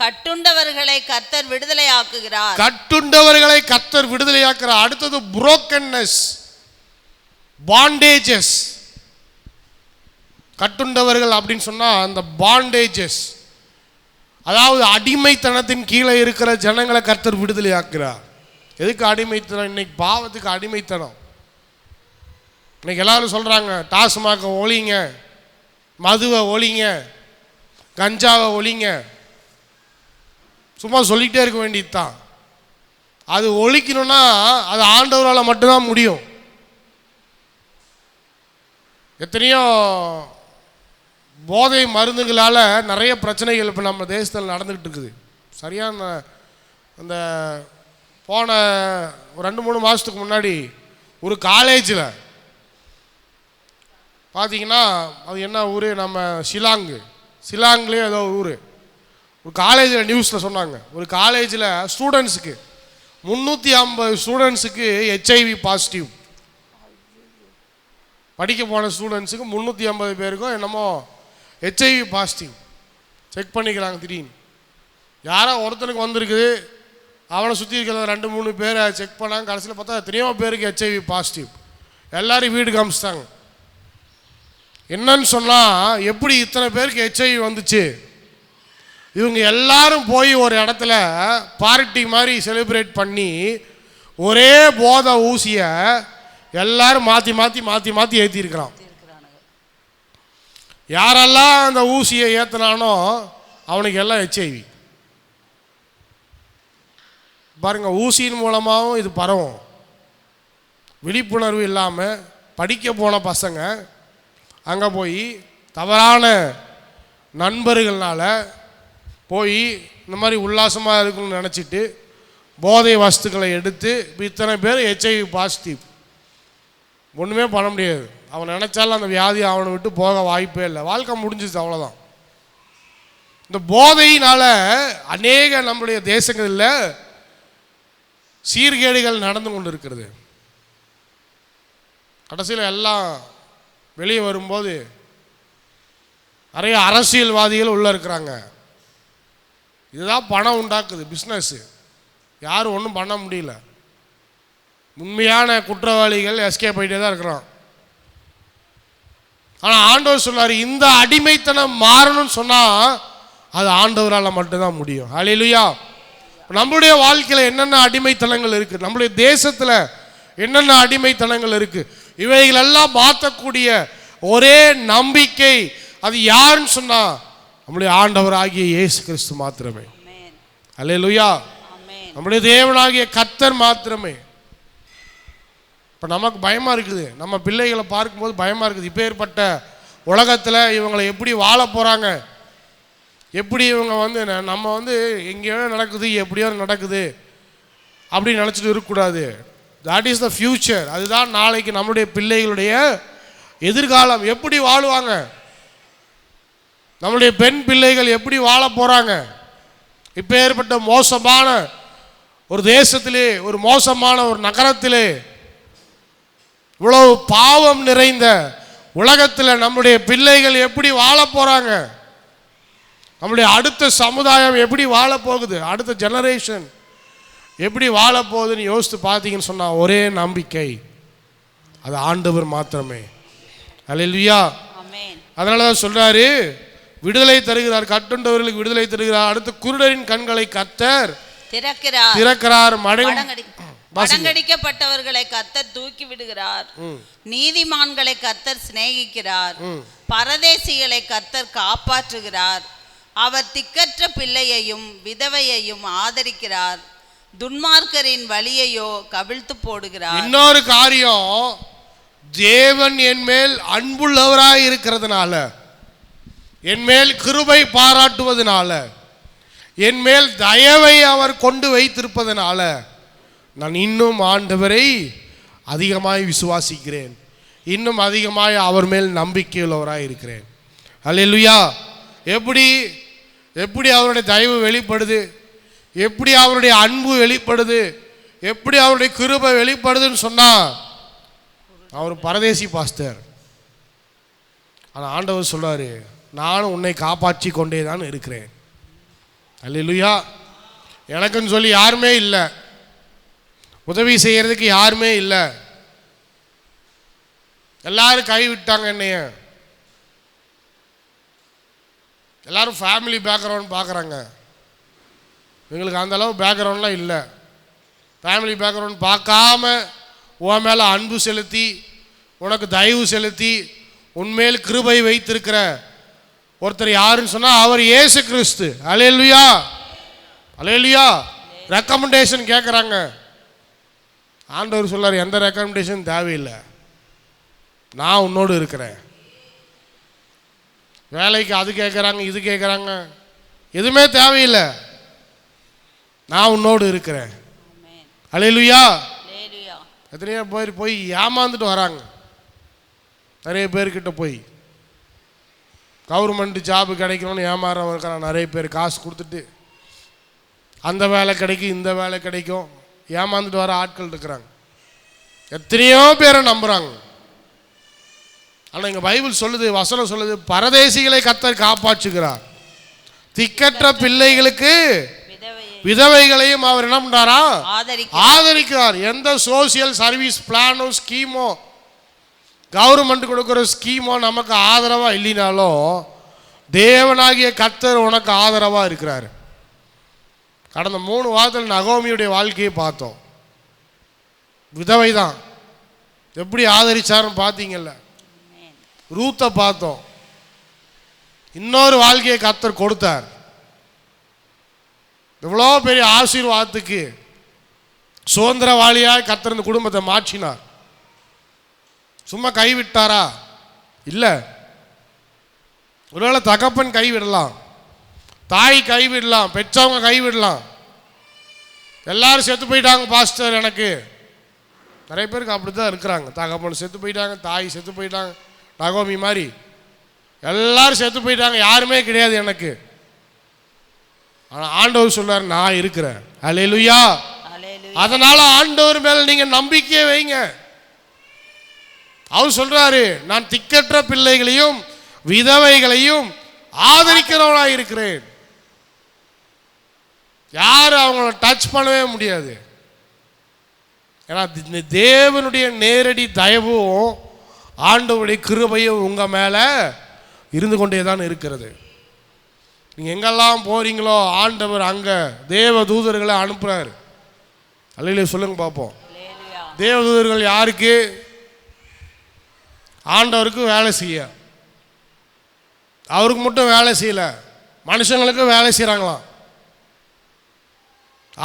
கட்டுண்டவர்களை கர்த்தர் விடுதலையாக்குகிறார். கட்டுண்டவர்களை கர்த்தர் விடுதலையாக்குறார். அடுத்தது புரோக்கன்னஸ், பாண்டேஜஸ். கட்டுண்டவர்கள் அப்படின்னு சொன்னால் அந்த பாண்டேஜஸ், அதாவது அடிமைத்தனத்தின் கீழே இருக்கிற ஜனங்களை கர்த்தர் விடுதலையாக்குறார். எதுக்கு அடிமைத்தனம்? இன்னைக்கு பாவத்துக்கு அடிமைத்தனம். இன்னைக்கு எல்லாரும் சொல்கிறாங்க, டாஸ்மாக ஒழிங்க, மதுவை ஒழிங்க, கஞ்சாவை ஒழிங்க சும்மா சொல்லிக்கிட்டே இருக்க வேண்டியது தான். அது ஒழிக்கணும்னா அது ஆண்டவரால் மட்டும்தான் முடியும். எத்தனையோ போதை மருந்துகளால் நிறைய பிரச்சனைகள் இப்போ நம்ம தேசத்தில் நடந்துக்கிட்டு இருக்குது. சரியான அந்த போன 2-3 மாதத்துக்கு முன்னாடி ஒரு காலேஜில் பார்த்தீங்கன்னா, அது என்ன ஊர், நம்ம ஷிலாங்லேயே ஏதோ ஊர், ஒரு காலேஜில் நியூஸில் சொன்னாங்க. ஒரு காலேஜில் ஸ்டூடெண்ட்ஸுக்கு 350 ஸ்டூடெண்ட்ஸுக்கு HIV பாசிட்டிவ். படிக்க போன ஸ்டூடெண்ட்ஸுக்கு 350 பேருக்கும் என்னமோ HIV பாசிட்டிவ் செக் பண்ணிக்கிறாங்க. திடீர்னு யாரோ ஒருத்தனுக்கு வந்திருக்குது, அவனை சுற்றி இருக்கிற 2-3 பேரை செக் பண்ணாங்க. கடைசியில் பார்த்தா எத்தனையோ பேருக்கு HIV பாசிட்டிவ். எல்லாரும் வீட்டுக்கு அனுப்பிச்சிட்டாங்க. என்னன்னு சொன்னால், எப்படி இத்தனை பேருக்கு HIV வந்துச்சு? இவங்க எல்லாரும் போய் ஒரு இடத்துல பார்ட்டி மாதிரி செலிப்ரேட் பண்ணி ஒரே போதை ஊசியை எல்லாரும் மாற்றி மாற்றி மாற்றி மாற்றி ஏற்றிருக்கிறான். யாரெல்லாம் அந்த ஊசியை ஏற்றினானோ அவனுக்கு எல்லாம் HIV. பாருங்க, ஊசியின் மூலமாகவும் இது பரவும். விழிப்புணர்வு இல்லாமல் படிக்க போன பசங்க அங்கே போய் தவறான நண்பர்களால் போய் இந்த மாதிரி உல்லாசமாக இருக்குன்னு நினச்சிட்டு போதை வஸ்துக்களை எடுத்து இத்தனை பேர் HIV பாசிட்டிவ். ஒன்றுமே பண்ண முடியாது. அவன் நினச்சாலும் அந்த வியாதி அவனை விட்டு போக வாய்ப்பே இல்லை. வாழ்க்கை முடிஞ்சிச்சு, அவ்வளோதான். இந்த போதையினால் அநேக நம்முடைய தேசங்களில் சீர்கேடுகள் நடந்து கொண்டு இருக்கிறது. கடைசியில் எல்லாம் வெளியே வரும்போது நிறைய அரசியல்வாதிகள் உள்ளே இருக்கிறாங்க. இதுதான் பணம் உண்டாக்குது, பிஸ்னஸ்ஸு. யாரும் ஒன்றும் பண்ண முடியல. உண்மையான குற்றவாளிகள் எஸ்கேப் ஆகிட்டே தான் இருக்கிறான். ஆனால் ஆண்டவர் சொன்னார், இந்த அடிமைத்தனம் மாறணும்னு சொன்னால் அது ஆண்டவரால் மட்டும்தான் முடியும். ஹல்லேலூயா. நம்முடைய வாழ்க்கையில் என்னென்ன அடிமைத்தனங்கள் இருக்குது, நம்முடைய தேசத்தில் என்னென்ன அடிமைத்தனங்கள் இருக்குது, இவைகளெல்லாம் மாற்றக்கூடிய ஒரே நம்பிக்கை அது யாருன்னு சொன்னால் நம்முடைய ஆண்டவர் ஆகிய இயேசு கிறிஸ்து மாத்திரமே. ஹல்லேலூயா. நம்முடைய தேவனாகிய கர்த்தர் மாத்திரமே. இப்போ நமக்கு பயமாக இருக்குது, நம்ம பிள்ளைகளை பார்க்கும்போது பயமாக இருக்குது. இப்பேற்பட்ட உலகத்தில் இவங்களை எப்படி வாழ போகிறாங்க, எப்படி இவங்க நம்ம எங்கேயோ நடக்குது, எப்படியோ நடக்குது அப்படின்னு நினச்சிட்டு இருக்கக்கூடாது. That is the future. அதுதான் நாளைக்கு நம்முடைய பிள்ளைகளுடைய எதிர்காலம். எப்படி வாழுவாங்க, நம்முடைய பெண் பிள்ளைகள் எப்படி வாழ போகிறாங்க? இப்போ ஏற்பட்ட மோசமான ஒரு தேசத்திலே, ஒரு மோசமான ஒரு நகரத்திலே, இவ்வளவு பாவம் நிறைந்த உலகத்தில் நம்முடைய பிள்ளைகள் எப்படி வாழ போகிறாங்க? நம்முடைய அடுத்த சமுதாயம் எப்படி வாழ போகுது? அடுத்த ஜெனரேஷன் எப்படி வாழ போகுதுன்னு யோசித்து பார்த்தீங்கன்னு சொன்னால் ஒரே நம்பிக்கை அது ஆண்டவர் மாத்திரமே. ஹல்லேலூயா. அதனால தான் சொல்றாரு, விடுதலை தருகிறார், கட்டுண்டவர்களுக்கு விடுதலை தருகிறார். அடுத்து குருடரின் கண்களை கர்த்தர் திறக்கிறார், மடங்கடிக்கப்பட்டவர்களை கர்த்தர் தூக்கி விடுகிறார், நீதிமான்களை கர்த்தர் சிநேகிக்கிறார், பரதேசிகளை கர்த்தர் காப்பாற்றுகிறார், அவர் திக்கற்ற பிள்ளையையும் விதவையையும் ஆதரிக்கிறார், துன்மார்க்கரின் வழியையோ கவிழ்த்து போடுகிறார். இன்னொரு காரியம், தேவன் என் மேல் அன்புள்ளவராய் இருக்கிறதுனால, என் மேல் கிருபை பாராட்டுவதனால, என் மேல் தயவை அவர் கொண்டு வைத்திருப்பதனால நான் இன்னும் ஆண்டவரை அதிகமாய் விசுவாசிக்கிறேன், இன்னும் அதிகமாய் அவர் மேல் நம்பிக்கையுள்ளவராய் இருக்கிறேன். ஹல்லேலூயா. எப்படி அவருடைய தயவு வெளிப்படுது, எப்படி அவருடைய அன்பு வெளிப்படுது, எப்படி அவருடைய கிருபை வெளிப்படுதுன்னு சொன்னால், அவர் பரதேசி பாஸ்டர். ஆனால் ஆண்டவர் சொல்றாரு, நானும் உன்னை காப்பாற்றி கொண்டே தான் இருக்கிறேன். அல்லேலூயா. எனக்குன்னு சொல்லி யாருமே இல்லை, உதவி செய்யறதுக்கு யாருமே இல்லை. எல்லாரும் கைவிட்டாங்க என்னைய. எல்லாரும் ஃபேமிலி பேக்ரவுண்ட் பார்க்குறாங்க. எங்களுக்கு அந்த அளவு பேக்ரவுண்ட்லாம் இல்லை. ஃபேமிலி பேக்ரவுண்ட் பார்க்காம உன் மேலே அன்பு செலுத்தி, உனக்கு தயவு செலுத்தி, உன்மேல் கிருபை வைத்திருக்கிற ஒருத்தர் யாருன்னு சொன்னால் அவர் இயேசு கிறிஸ்து. அல்லேலூயா. அல்லேலூயா. ரெக்கமெண்டேஷன் கேட்குறாங்க. ஆண்டவர் சொல்லார், எந்த ரெக்கமெண்டேஷன் தேவையில்லை, நான் உன்னோடு இருக்கிறேன். வேலைக்கு அது கேட்குறாங்க, இது கேட்குறாங்க, எதுவுமே தேவையில்லை, நான் உன்னோடு இருக்கிறேன். அல்லேலூயா. எத்தனையோ பேர் போய் ஏமாந்துட்டு வராங்க. நிறைய பேர்கிட்ட போய் கவர்மெண்ட் ஜாபு கிடைக்கணும்னு ஏமாறவங்க இருக்கிறான். நிறைய பேர் காசு கொடுத்துட்டு அந்த வேலை கிடைக்கும், இந்த வேலை கிடைக்கும், ஏமாந்துட்டு வர ஆட்கள் இருக்கிறாங்க. எத்தனையோ பேரை நம்புறாங்க. ஆனால் இங்கே பைபிள் சொல்லுது, வசனம் சொல்லுது, பரதேசிகளை கர்த்தர் காப்பாற்றுகிறார், திக்கற்ற பிள்ளைகளுக்கு விதவைகளையும் அவர் என்ன பண்றாரா? ஆதரிக்கிறார். எந்த சோசியல் சர்வீஸ் பிளானோ ஸ்கீமோ கவர்மெண்ட் கொடுக்குற ஸ்கீமோ நமக்கு ஆதரவா இல்லைனாலும் தேவனாகிய கர்த்தர் உனக்கு ஆதரவா இருக்கிறார். கடந்த 3 வாரத்தில் நகோமியுடைய வாழ்க்கையை பார்த்தோம். விதவை தான், எப்படி ஆதரிச்சாருன்னு பார்த்தீங்கல்ல. ரூத்தை பார்த்தோம், இன்னொரு வாழ்க்கையை கர்த்தர் கொடுத்தார். இவ்வளோ பெரிய ஆசீர்வாதத்துக்கு சுதந்திரவாளியாய் கர்த்தர் இந்த குடும்பத்தை மாற்றினார். சும்மா கைவிட்டாரா? இல்லை. ஒருவேளை தகப்பன் கைவிடலாம், தாய் கைவிடலாம், பெற்றவங்க கைவிடலாம். எல்லாரும் செத்து போயிட்டாங்க பாஸ்டர், எனக்கு நிறைய பேருக்கு அப்படி தான் இருக்கிறாங்க. தகப்பன் செத்து போயிட்டாங்க, தாய் செத்து போயிட்டாங்க, நகோமி மாதிரி எல்லாரும் செத்து போயிட்டாங்க, யாருமே கிடையாது எனக்கு. ஆனால் ஆண்டவர் சொல்றார், நான் இருக்கிறேன். அல்லேலூயா. அதனால ஆண்டவர் மேல நீங்க நம்பிக்கையை வைங்க. அவர் சொல்றாரு, நான் திக்கற்ற பிள்ளைகளையும் விதவைகளையும் ஆதரிக்கிறவனாக இருக்கிறேன். யாரும் அவங்கள டச் பண்ணவே முடியாது. ஏன்னா தேவனுடைய நேரடி தயவும் ஆண்டவருடைய கிருபையும் உங்க மேல இருந்து கொண்டே தான் இருக்கிறது. நீங்க எங்கெல்லாம் போறீங்களோ ஆண்டவர் அங்க தேவ தூதர்களை அனுப்புறாரு. அல்லேலூயா சொல்லுங்க பார்ப்போம். தேவ தூதர்கள் யாருக்கு? ஆண்டவருக்கு வேலை செய்ய. அவருக்கு மட்டும் வேலை செய்யல, மனுஷங்களுக்கு வேலை செய்யறாங்களாம்.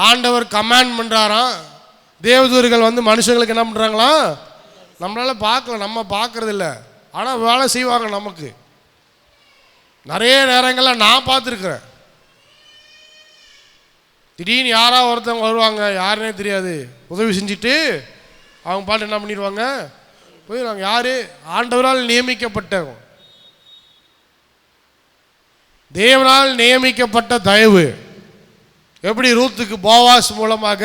ஆண்டவர் கமாண்ட் பண்றாராம், தேவதூதர்கள் வந்து மனுஷங்களுக்கு என்ன பண்றாங்களாம்? நம்மளால பார்க்கல, நம்ம பார்க்கறது இல்லை, ஆனால் வேலை செய்வாங்க நமக்கு. நிறைய நேரங்களில் நான் பார்த்துருக்குறேன். திடீர்னு யாராவது ஒருத்தவங்க வருவாங்க, யாருன்னே தெரியாது, உதவி செஞ்சுட்டு அவங்க பாட்டு என்ன பண்ணிடுவாங்க, போயிடுவாங்க. யாரு? ஆண்டவரால் நியமிக்கப்பட்டவங்க, தேவனால் நியமிக்கப்பட்ட தயவு. எப்படி ரூத்துக்கு போவாஸ் மூலமாக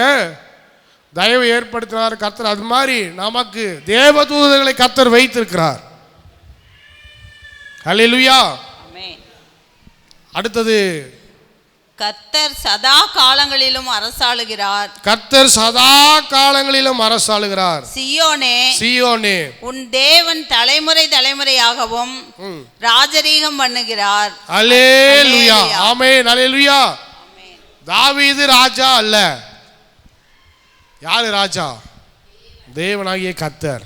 தயவு ஏற்படுத்தினார் கர்த்தர், அது மாதிரி நமக்கு தேவதூதர்களை கர்த்தர் வைத்திருக்கிறார். ஹல்லேலூயா. அடுத்தது, கர்த்தர் சதா காலங்களிலும் அரசாளுகிறார். கர்த்தர் சதா காலங்களிலும் அரசாளுகிறார். சீயோனே, சீயோனே, உன் தேவன் தலைமுறை தலைமுறையாகவும் ராஜரீகம் பண்ணுகிறார். அல்லேலூயா. ஆமென். அல்லேலூயா. தாவீது ராஜா அல்ல. யாரு ராஜா? தேவனாகிய கர்த்தர்.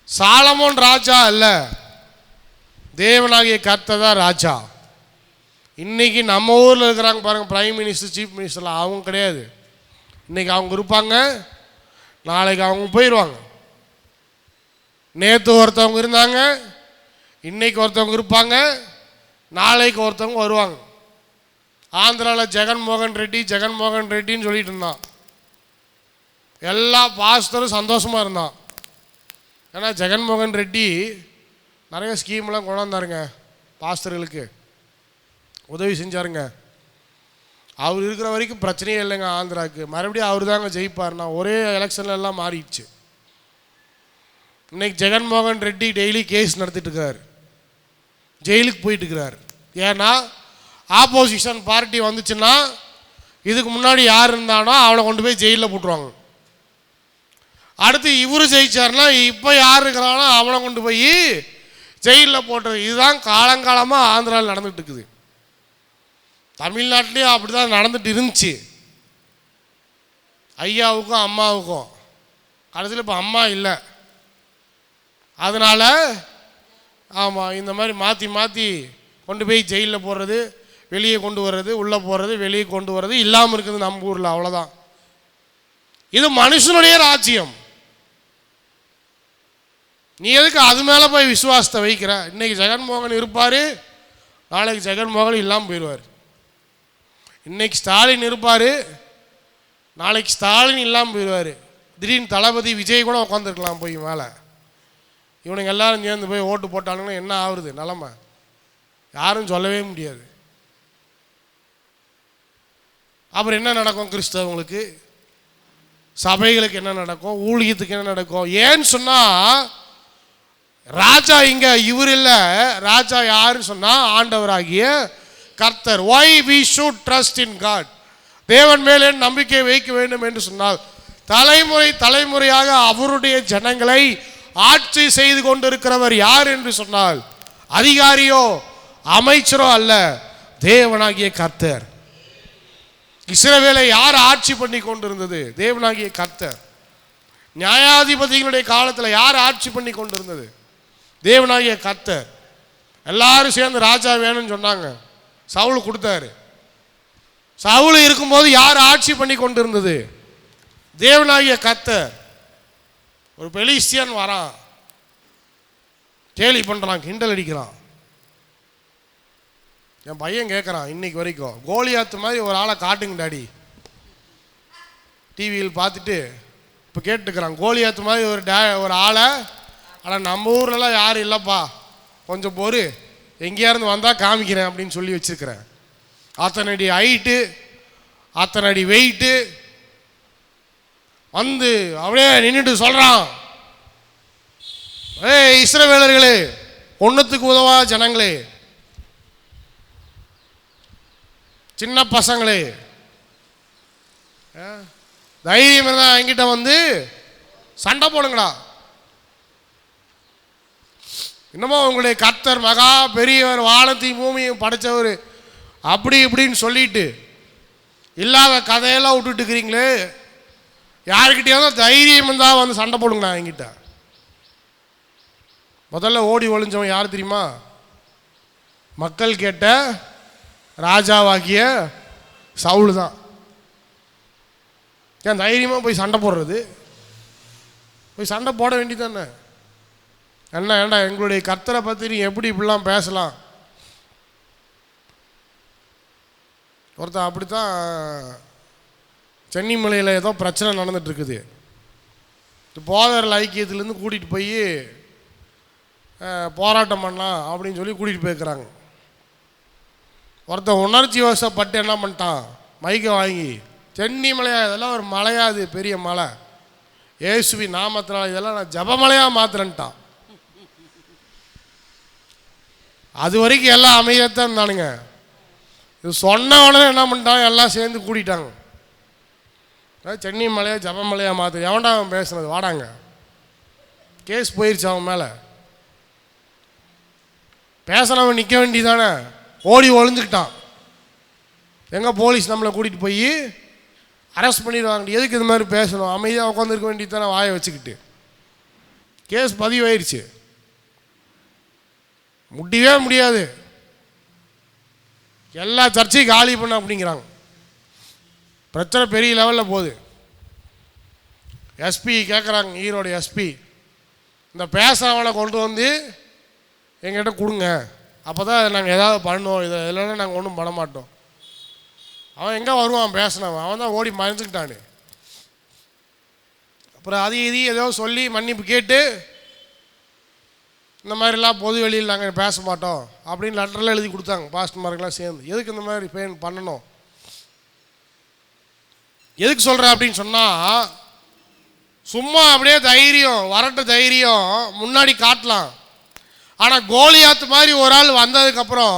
சாலமோன் ராஜா அல்ல, தேவனாகிய கர்த்தர் தான் ராஜா. இன்னைக்கு நம்ம ஊரில் இருக்கிறாங்க பாருங்க, பிரைம் மினிஸ்டர், சீஃப் மினிஸ்டர்லாம், அவங்க கிடையாது. இன்னைக்கு அவங்க இருப்பாங்க, நாளைக்கு அவங்க போயிடுவாங்க. நேற்று ஒருத்தவங்க இருந்தாங்க, இன்னைக்கு ஒருத்தவங்க இருப்பாங்க, நாளைக்கு ஒருத்தவங்க வருவாங்க. ஆந்திராவில் ஜெகன்மோகன் ரெட்டி ஜெகன்மோகன் ரெட்டின்னு சொல்லிட்டு இருந்தான். எல்லா பாஸ்டரும் சந்தோஷமாக இருந்தான். ஏன்னா ஜெகன்மோகன் ரெட்டி நிறைய ஸ்கீம்லாம் கொண்டாந்தாருங்க, பாஸ்டர்களுக்கு உதவி செஞ்சாருங்க. அவர் இருக்கிற வரைக்கும் பிரச்சனையே இல்லைங்க ஆந்திராவுக்கு. மறுபடியும் அவர் தாங்க ஜெயிப்பார்னா, ஒரே எலெக்ஷன்ல எல்லாம் மாறிடுச்சு. இன்னைக்கு ஜெகன்மோகன் ரெட்டி டெய்லி கேஸ் நடத்திட்டு இருக்கிறார், ஜெயிலுக்கு போயிட்டு இருக்கிறார். ஏன்னா ஆப்போசிஷன் பார்ட்டி வந்துச்சுன்னா இதுக்கு முன்னாடி யார் இருந்தானோ அவனை கொண்டு போய் ஜெயிலில் போட்டுருவாங்க. அடுத்து இவரு ஜெயிச்சார்னா இப்போ யார் இருக்கிறானோ அவனை கொண்டு போய் ஜெயிலில் போட்டுறது. இதுதான் காலங்காலமாக ஆந்திராவில் நடந்துட்டு இருக்குது. தமிழ்நாட்டிலையும் அப்படி தான் நடந்துட்டு இருந்துச்சு, ஐயாவுக்கும் அம்மாவுக்கும். கடைசியில் இப்போ அம்மா இல்லை, அதனால் ஆமாம் இந்த மாதிரி மாற்றி மாற்றி கொண்டு போய் ஜெயிலில் போடுறது. வெளியே கொண்டு வர்றது, உள்ளே போகிறது, வெளியே கொண்டு வர்றது இல்லாமல் இருக்குது நம்ம ஊரில். அவ்வளோதான். இது மனுஷனுடைய ராஜ்யம். நீ எதுக்கு அது மேலே போய் விசுவாசத்தை வைக்கிற? இன்னைக்கு ஜெகன்மோகன் இருப்பார், நாளைக்கு ஜெகன்மோகன் இல்லாமல் போயிடுவார். இன்னைக்கு ஸ்டாலின் இருப்பார், நாளைக்கு ஸ்டாலின் இல்லாமல் போயிடுவார். திடீர்னு தளபதி விஜய் கூட உட்காந்துருக்கலாம் போய் மேலே. இவனுங்க எல்லாரும் சேர்ந்து போய் ஓட்டு போட்டானுங்கன்னா என்ன ஆகுறது நிலமை? யாரும் சொல்லவே முடியாது. அப்புறம் என்ன நடக்கும்? கிறிஸ்தவங்களுக்கு, சபைகளுக்கு என்ன நடக்கும்? ஊழியத்துக்கு என்ன நடக்கும்? ஏன்னு சொன்னால் ராஜா இங்கே இவர் இல்லை. ராஜா யாருன்னு சொன்னால் ஆண்டவராகிய கர்த்தர். why we should trust in God? தேவன் மேலே நம்பிக்கை வைக்க வேண்டும் என்று சொன்னால் தலைமுறை தலைமுறையாக அவருடைய ஜனங்களை ஆட்சி செய்து கொண்டிருக்கிறவர் யார் என்று சொன்னால் அதிகாரியோ அமைச்சரோ அல்ல, தேவனாகிய கர்த்தர். இஸ்ரவேலை யார் ஆட்சி பண்ணி கொண்டிருந்தது? தேவனாகிய கர்த்தர். நியாயாதிபதிகளுடைய காலத்தில் யார் ஆட்சி பண்ணி கொண்டிருந்தது? தேவனாகிய கர்த்தர். எல்லாரும் சேர்ந்து ராஜா வேணும்னு சொன்னாங்க, சவுல் கொடுத்தாரு. சவுல் இருக்கும்போது யார் ஆட்சி பண்ணி கொண்டிருந்தது? தேவனாகிய கர்த்தர். ஒரு பெலிஸ்தியன் வரான், கேலி பண்ணுறான், கிண்டல் அடிக்கிறான். என் பையன் கேட்குறான் இன்னைக்கு வரைக்கும், கோலியாத்து மாதிரி ஒரு ஆளை காட்டுங்க டாடி. டிவியில் பார்த்துட்டு இப்போ கேட்டுக்கிறான், கோலியாத்து மாதிரி ஒரு ஆளை. ஆனால் நம்ம ஊர்லலாம் யாரும் இல்லைப்பா, கொஞ்சம் பொறு, எங்கேயாருந்து வந்தால் காமிக்கிறேன் அப்படின்னு சொல்லி வச்சுருக்கிறேன். அத்தனை அடி ஹைட்டு, அத்தனை அடி வெயிட்டு, வந்து அப்படியே நின்றுட்டு சொல்கிறான், ஏய் இஸ்ரவேலர்களே, ஒன்றுத்துக்கு உதவா ஜனங்களே, சின்ன பசங்களே, தைரியம் இருந்தால் என்கிட்ட வந்து சண்டை போடுங்கடா. இன்னமும் உங்களுடைய கர்த்தர் மகா பெரியவர், வானத்தையும் பூமியும் படைச்சவர் அப்படி இப்படின்னு சொல்லிட்டு இல்லாத கதையெல்லாம் விட்டுட்டு இருக்கிறீங்களே, யாருக்கிட்டையாவது தைரியம் இருந்தால் வந்து சண்டை போடுங்கண்ணா என்கிட்ட. முதல்ல ஓடி ஒளிஞ்சவன் யார் தெரியுமா? மக்கள் கேட்ட ராஜாவாகிய சவுல் தான். ஏன் தைரியமாக போய் சண்டை போடுறது? போய் சண்டை போட வேண்டியதானே. என்ன ஏண்டா எங்களுடைய கர்த்தரை பற்றி நீ எப்படி இப்படிலாம் பேசலாம்? ஒருத்தன் அப்படித்தான் சென்னிமலையில் ஏதோ பிரச்சனை நடந்துகிட்ருக்குது. போதர் ஐக்கியத்துலேருந்து கூட்டிகிட்டு போய் போராட்டம் பண்ணலாம் அப்படின்னு சொல்லி கூட்டிகிட்டு போயிருக்கிறாங்க. ஒருத்தன் உணர்ச்சி வசப்பட்டு என்ன பண்ணிட்டான், மைக்கை வாங்கி, சென்னிமலையா இதெல்லாம் ஒரு மலையாது, பெரிய மலை, இயேசுவி நாமத்தினால் இதெல்லாம் நான் ஜபமலையாக மாத்திரன்ட்டான். அது வரைக்கும் எல்லாம் அமைதியாகத்தான் இருந்தானுங்க. இது சொன்ன உடனே என்ன பண்ணிட்டாங்க, எல்லாம் சேர்ந்து கூட்டிட்டாங்க. சென்னி மலையா ஜபமலையாக மாத்திரம். எவன்டா அவன் பேசுனது? வாடாங்க. கேஸ் போயிடுச்சு அவன் மேலே. பேசினவன் நிற்க வேண்டியதானே, ஓடி ஒளிஞ்சுக்கிட்டான். எங்கே போலீஸ் நம்மளை கூட்டிகிட்டு போய் அரெஸ்ட் பண்ணிடுவாங்க. எதுக்கு இது மாதிரி பேசணும்? அமைதியாக உட்காந்துருக்க வேண்டியது தானே, வாயை வச்சுக்கிட்டு. கேஸ் பதிவாயிருச்சு, முடியவே முடியாது, எல்லா சர்ச்சையும் காலி பண்ண அப்படிங்கிறாங்க. பிரச்சனை பெரிய லெவலில் போகுது. எஸ்பி கேட்குறாங்க, ஈரோடு எஸ்பி, இந்த பேசுகிறவனை கொண்டு வந்து எங்கிட்ட கொடுங்க, அப்போ தான் நாங்கள் ஏதாவது பண்ணுவோம், இதை இல்லைன்னா நாங்கள் ஒன்றும் பண்ண மாட்டோம். அவன் எங்கே வருவான் பேசினவன்? அவன் தான் ஓடி மறைஞ்சுக்கிட்டானு. அப்புறம் அது இது ஏதோ சொல்லி மன்னிப்பு கேட்டு, இந்த மாதிரிலாம் பொது வெளியில் நாங்கள் பேச மாட்டோம் அப்படின்னு லெட்டரில் எழுதி கொடுத்தாங்க பாஸ்டர்மார்கள்லாம் சேர்ந்து. எதுக்கு இந்த மாதிரி பெயின் பண்ணணும்? எதுக்கு சொல்கிறேன் அப்படின்னு சொன்னால், சும்மா அப்படியே தைரியம் வரட்ட தைரியம் முன்னாடி காட்டலாம். ஆனால் கோலியாத்து மாதிரி ஒரு ஆள் வந்ததுக்கப்புறம்